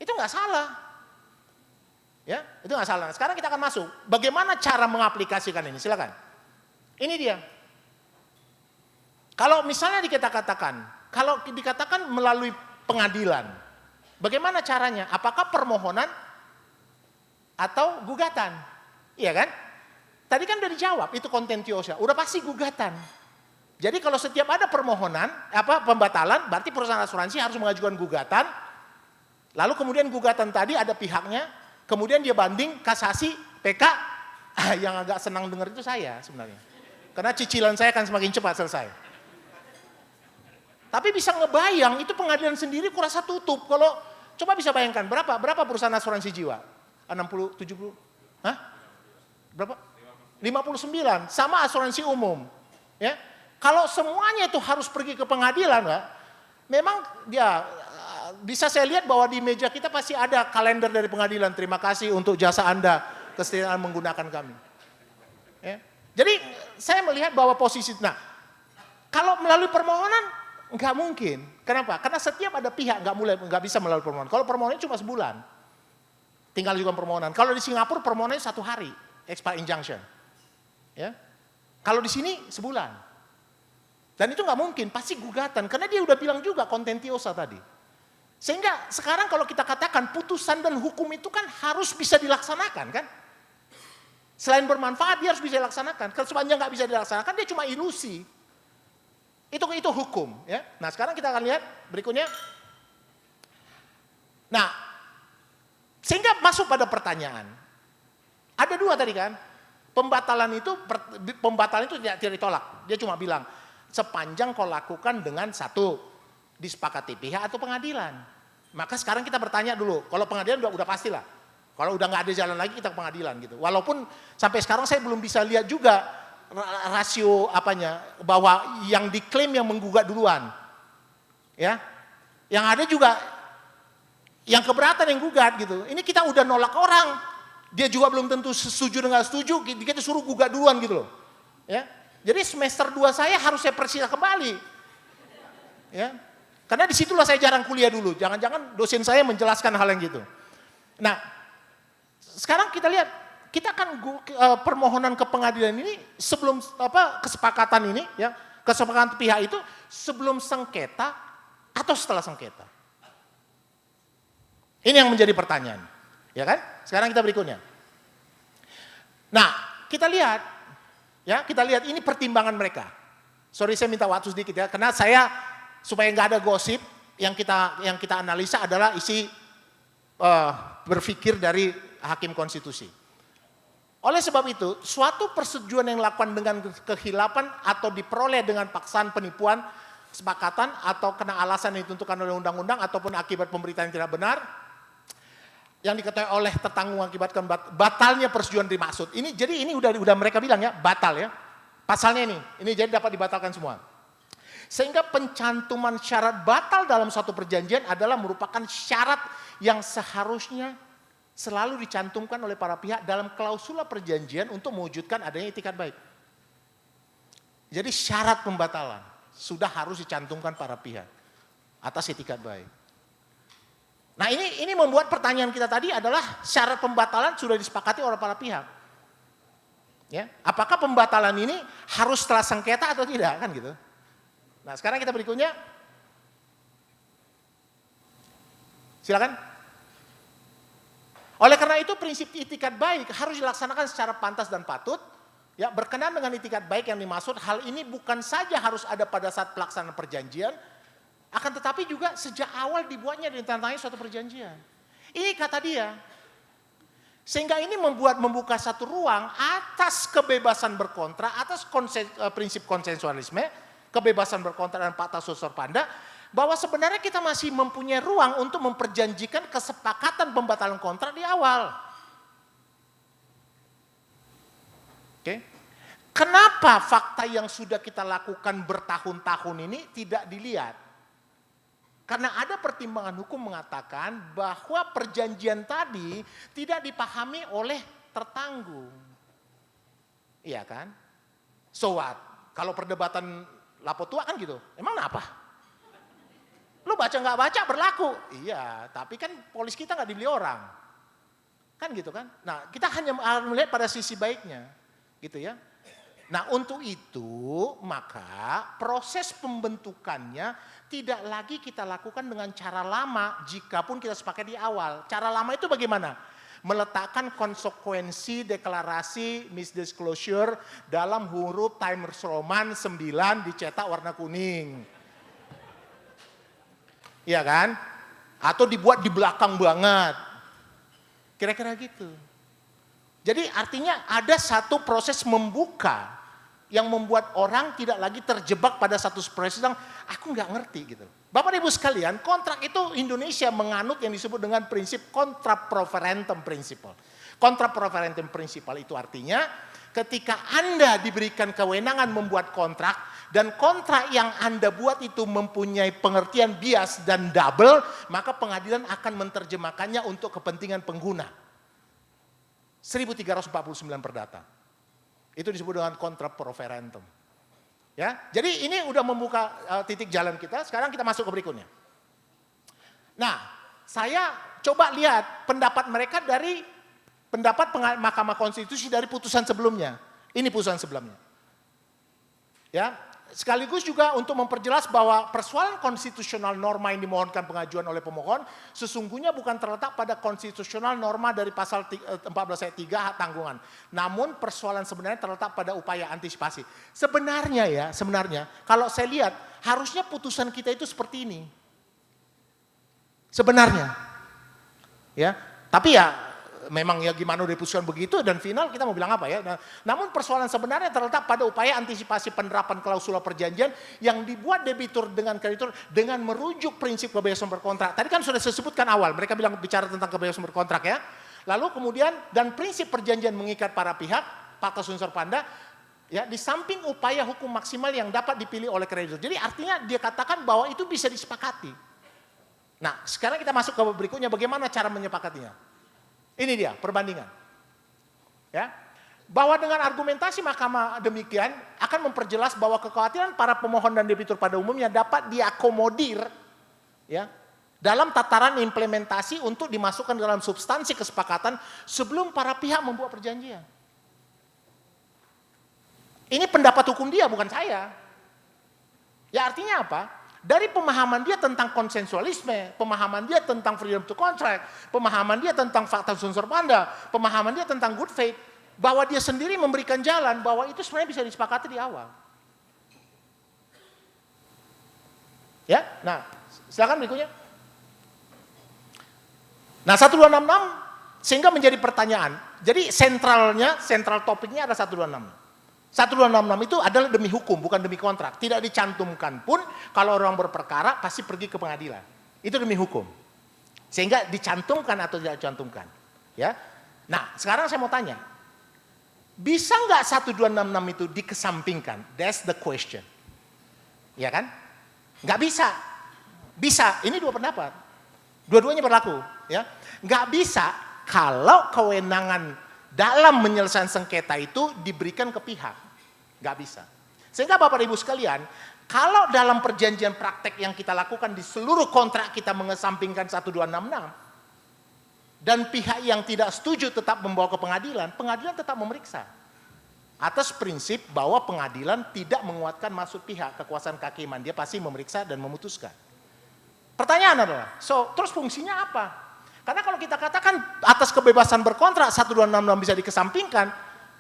Itu nggak salah. Ya, itu nggak salah. Sekarang kita akan masuk. Bagaimana cara mengaplikasikan ini? Silakan. Ini dia. Kalau misalnya kita katakan kalau dikatakan melalui pengadilan, bagaimana caranya? Apakah permohonan atau gugatan? Iya kan? Tadi kan udah dijawab, itu contentiosa, udah pasti gugatan. Jadi kalau setiap ada permohonan, pembatalan, berarti perusahaan asuransi harus mengajukan gugatan. Lalu kemudian gugatan tadi ada pihaknya, kemudian dia banding, kasasi, PK. Yang agak senang dengar itu saya sebenarnya. Karena cicilan saya akan semakin cepat selesai. Tapi bisa ngebayang itu pengadilan sendiri kurasa tutup. Kalau coba bisa bayangkan berapa perusahaan asuransi jiwa? 60, 70? Hah? Berapa? 59 sama asuransi umum. Ya. Kalau semuanya itu harus pergi ke pengadilan, Pak, memang dia bisa saya lihat bahwa di meja kita pasti ada kalender dari pengadilan. Terima kasih untuk jasa Anda kesetiaan menggunakan kami. Ya. Jadi saya melihat bahwa posisi, nah kalau melalui permohonan nggak mungkin. Kenapa? Karena setiap ada pihak nggak bisa melalui permohonan. Kalau permohonannya cuma sebulan, tinggal juga permohonan. Kalau di Singapura permohonannya 1 hari, expired injunction. Ya, kalau di sini sebulan. Dan itu nggak mungkin, pasti gugatan. Karena dia udah bilang juga contentiosa tadi. Sehingga sekarang kalau kita katakan putusan dan hukum itu kan harus bisa dilaksanakan kan? Selain bermanfaat dia harus bisa dilaksanakan. Kalau sepanjang nggak bisa dilaksanakan dia cuma ilusi. Itu hukum ya. Nah, sekarang kita akan lihat berikutnya. Nah, sehingga masuk pada pertanyaan. Ada dua tadi kan. Pembatalan itu tidak ditolak. Dia cuma bilang sepanjang kau lakukan dengan satu disepakati pihak atau pengadilan. Maka sekarang kita bertanya dulu. Kalau pengadilan udah pastilah. Kalau udah nggak ada jalan lagi kita ke pengadilan gitu. Walaupun sampai sekarang saya belum bisa lihat juga rasio bahwa yang diklaim yang menggugat duluan. Ya. Yang ada juga yang keberatan yang gugat gitu. Ini kita udah nolak orang. Dia juga belum tentu setuju dengan setuju, kita suruh gugat duluan gitu loh. Ya. Jadi semester 2 saya harus saya persiap kembali. Ya. Karena disitulah saya jarang kuliah dulu. Jangan-jangan dosen saya menjelaskan hal yang gitu. Nah, sekarang kita lihat kita akan permohonan ke pengadilan ini sebelum kesepakatan ini ya, kesepakatan pihak itu sebelum sengketa atau setelah sengketa. Ini yang menjadi pertanyaan. Ya kan? Sekarang kita berikutnya. Nah, kita lihat ini pertimbangan mereka. Sorry saya minta waktu sedikit ya, karena saya supaya nggak ada gosip yang kita analisa adalah isi berpikir dari hakim konstitusi. Oleh sebab itu, suatu persetujuan yang dilakukan dengan kehilapan atau diperoleh dengan paksaan penipuan, kesepakatan atau kena alasan yang ditentukan oleh undang-undang ataupun akibat pemberitaan yang tidak benar, yang diketahui oleh tertanggung mengakibatkan batalnya persetujuan dimaksud. Jadi ini udah mereka bilang ya, batal ya. Pasalnya ini jadi dapat dibatalkan semua. Sehingga pencantuman syarat batal dalam suatu perjanjian adalah merupakan syarat yang seharusnya selalu dicantumkan oleh para pihak dalam klausula perjanjian untuk mewujudkan adanya itikat baik. Jadi syarat pembatalan sudah harus dicantumkan para pihak atas itikat baik. Nah ini membuat pertanyaan kita tadi adalah syarat pembatalan sudah disepakati oleh para pihak. Ya, apakah pembatalan ini harus setelah sengketa atau tidak kan gitu? Nah sekarang kita berikutnya, silakan. Oleh karena itu prinsip itikat baik harus dilaksanakan secara pantas dan patut. Ya, berkenaan dengan itikat baik yang dimaksud, hal ini bukan saja harus ada pada saat pelaksanaan perjanjian, akan tetapi juga sejak awal dibuatnya dan ditandatangani suatu perjanjian. Ini kata dia. Sehingga ini membuka satu ruang atas kebebasan berkontrak, atas prinsip konsensualisme, kebebasan berkontrak dan fakta susur panda, bahwa sebenarnya kita masih mempunyai ruang untuk memperjanjikan kesepakatan pembatalan kontrak di awal. Oke. Kenapa fakta yang sudah kita lakukan bertahun-tahun ini tidak dilihat? Karena ada pertimbangan hukum mengatakan bahwa perjanjian tadi tidak dipahami oleh tertanggung. Iya kan? So what? Kalau perdebatan lapo tua kan gitu. Emang apa? Lu baca nggak baca berlaku. Iya, tapi kan polis kita nggak dibeli orang. Kan gitu kan? Nah, kita hanya harus melihat pada sisi baiknya. Gitu ya. Nah untuk itu maka proses pembentukannya tidak lagi kita lakukan dengan cara lama jikapun kita sepakat di awal. Cara lama itu bagaimana? Meletakkan konsekuensi deklarasi misdisclosure dalam huruf Times Roman 9 dicetak warna kuning. Iya kan? Atau dibuat di belakang banget. Kira-kira gitu. Jadi artinya ada satu proses membuka yang membuat orang tidak lagi terjebak pada satu proses yang aku nggak ngerti gitu. Bapak Ibu sekalian, kontrak itu Indonesia menganut yang disebut dengan prinsip contra proferentum principle. Contra proferentum principle itu artinya ketika Anda diberikan kewenangan membuat kontrak dan kontrak yang Anda buat itu mempunyai pengertian bias dan double, maka pengadilan akan menerjemahkannya untuk kepentingan pengguna. 1349 perdata. Itu disebut dengan contra proferentum. Ya, jadi ini udah membuka titik jalan kita. Sekarang kita masuk ke berikutnya. Nah, saya coba lihat pendapat mereka dari pendapat Mahkamah Konstitusi dari putusan sebelumnya. Ini putusan sebelumnya. Ya, sekaligus juga untuk memperjelas bahwa persoalan konstitusional norma yang dimohonkan pengajuan oleh pemohon sesungguhnya bukan terletak pada konstitusional norma dari pasal 14 ayat 3 hak tanggungan. Namun persoalan sebenarnya terletak pada upaya antisipasi. Sebenarnya kalau saya lihat harusnya putusan kita itu seperti ini. Sebenarnya. Ya, tapi ya memang ya gimana udah diputuskan begitu dan final kita mau bilang apa ya. Nah, namun persoalan sebenarnya terletak pada upaya antisipasi penerapan klausula perjanjian yang dibuat debitur dengan kreditur dengan merujuk prinsip kebebasan berkontrak. Tadi kan sudah disebutkan awal, mereka bicara tentang kebebasan berkontrak ya. Lalu kemudian dan prinsip perjanjian mengikat para pihak, fakta unsur panda, ya di samping upaya hukum maksimal yang dapat dipilih oleh kreditur. Jadi artinya dia katakan bahwa itu bisa disepakati. Nah, sekarang kita masuk ke berikutnya bagaimana cara menyepakatinya. Ini dia perbandingan. Ya. Bahwa dengan argumentasi mahkamah demikian akan memperjelas bahwa kekhawatiran para pemohon dan debitur pada umumnya dapat diakomodir ya, dalam tataran implementasi untuk dimasukkan dalam substansi kesepakatan sebelum para pihak membuat perjanjian. Ini pendapat hukum dia bukan saya. Ya artinya apa? Dari pemahaman dia tentang konsensualisme, pemahaman dia tentang freedom to contract, pemahaman dia tentang fakta unsur panda, pemahaman dia tentang good faith, bahwa dia sendiri memberikan jalan bahwa itu sebenarnya bisa disepakati di awal. Ya, nah silakan berikutnya. Nah 1266 sehingga menjadi pertanyaan. Jadi sentral topiknya ada 1266. 1266 itu adalah demi hukum, bukan demi kontrak. Tidak dicantumkan pun kalau orang berperkara pasti pergi ke pengadilan. Itu demi hukum. Sehingga dicantumkan atau tidak dicantumkan. Ya. Nah, sekarang saya mau tanya. Bisa nggak 1266 itu dikesampingkan? That's the question. Ya kan? Nggak bisa. Bisa, ini dua pendapat. Dua-duanya berlaku. Ya. Nggak bisa kalau kewenangan dalam menyelesaikan sengketa itu diberikan ke pihak. Nggak bisa. Sehingga Bapak Ibu sekalian, kalau dalam perjanjian praktek yang kita lakukan di seluruh kontrak kita mengesampingkan 1266, dan pihak yang tidak setuju tetap membawa ke pengadilan, pengadilan tetap memeriksa. Atas prinsip bahwa pengadilan tidak menguatkan maksud pihak, kekuasaan kehakiman, dia pasti memeriksa dan memutuskan. Pertanyaan adalah, terus fungsinya apa? Karena kalau kita katakan atas kebebasan berkontrak 1266 bisa dikesampingkan,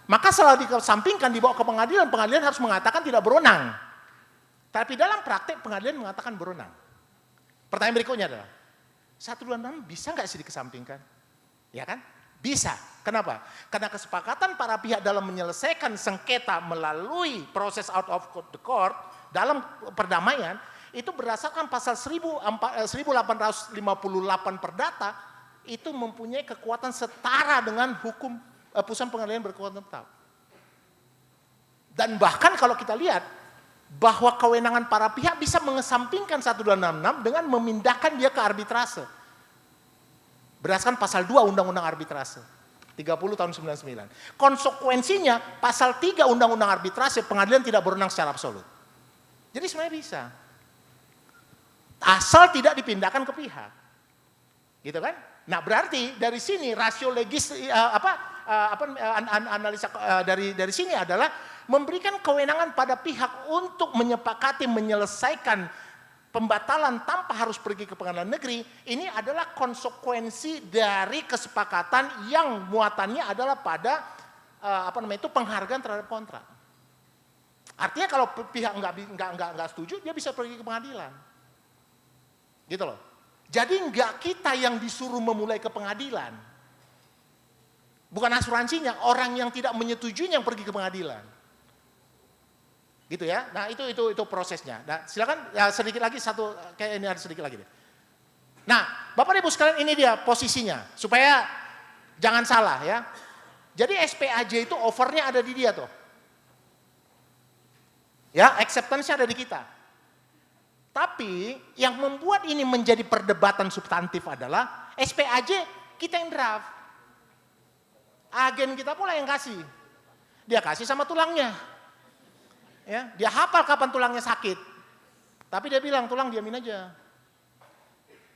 maka setelah dikesampingkan dibawa ke pengadilan, pengadilan harus mengatakan tidak berwenang. Tapi dalam praktek pengadilan mengatakan berwenang. Pertanyaan berikutnya adalah, 126 bisa nggak sih dikesampingkan? Ya kan? Bisa. Kenapa? Karena kesepakatan para pihak dalam menyelesaikan sengketa melalui proses out of the court dalam perdamaian itu berdasarkan pasal 1858 perdata itu mempunyai kekuatan setara dengan hukum putusan pengadilan berkekuatan tetap. Dan bahkan kalau kita lihat bahwa kewenangan para pihak bisa mengesampingkan 1266 dengan memindahkan dia ke arbitrase. Berdasarkan pasal 2 Undang-Undang Arbitrase 30 tahun 99. Konsekuensinya pasal 3 Undang-Undang Arbitrase pengadilan tidak berwenang secara absolut. Jadi sebenarnya bisa. Asal tidak dipindahkan ke pihak. Gitu kan? Nah, berarti dari sini rasio legis analisa dari sini adalah memberikan kewenangan pada pihak untuk menyepakati menyelesaikan pembatalan tanpa harus pergi ke pengadilan negeri. Ini adalah konsekuensi dari kesepakatan yang muatannya adalah pada penghargaan terhadap kontrak. Artinya kalau pihak nggak setuju, dia bisa pergi ke pengadilan. Gitu loh. Jadi nggak kita yang disuruh memulai ke pengadilan. Bukan asuransinya, orang yang tidak menyetujui yang pergi ke pengadilan. Gitu ya. Nah, itu prosesnya. Nah, silakan ya, sedikit lagi kayak ini ada sedikit lagi deh. Nah, Bapak Ibu sekalian ini dia posisinya supaya jangan salah ya. Jadi SPAJ itu offernya ada di dia tuh. Ya, acceptance-nya ada di kita. Tapi yang membuat ini menjadi perdebatan substantif adalah SPAJ kita yang draft. Agen kita pula yang kasih. Dia kasih sama tulangnya. Ya, dia hafal kapan tulangnya sakit. Tapi dia bilang tulang diamin aja.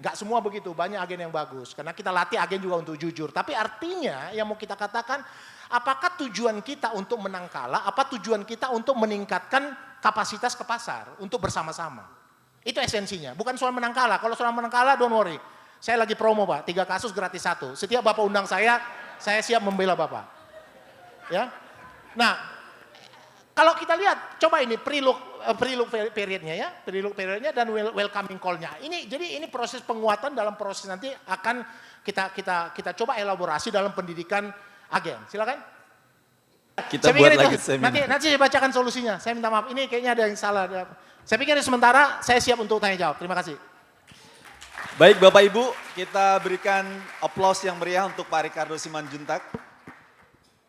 Gak semua begitu, banyak agen yang bagus. Karena kita latih agen juga untuk jujur. Tapi artinya yang mau kita katakan, apakah tujuan kita untuk menang kalah, apa tujuan kita untuk meningkatkan kapasitas ke pasar, untuk bersama-sama. Itu esensinya, bukan soal menang kalah. Kalau soal menang kalah, don't worry. Saya lagi promo Pak, 3 kasus gratis 1. Setiap Bapak undang saya siap membela Bapak. Ya. Nah, kalau kita lihat, coba ini pre-look periodnya ya, pre-look periodnya dan welcoming call-nya. Jadi ini proses penguatan dalam proses nanti akan kita coba elaborasi dalam pendidikan agen. Silakan. Kita buat lagi seminar. Nanti saya bacakan solusinya. Saya minta maaf, ini kayaknya ada yang salah. Saya pikir sementara saya siap untuk tanya jawab. Terima kasih. Baik Bapak Ibu, kita berikan aplaus yang meriah untuk Pak Ricardo Simanjuntak.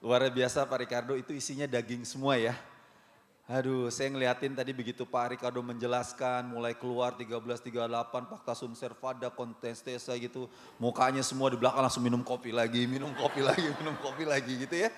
Luar biasa Pak Ricardo, itu isinya daging semua ya. Aduh, saya ngeliatin tadi begitu Pak Ricardo menjelaskan, mulai keluar 1338, fakta sum servanda, kontestesa gitu. Mukanya semua di belakang langsung minum kopi lagi, minum kopi lagi gitu ya.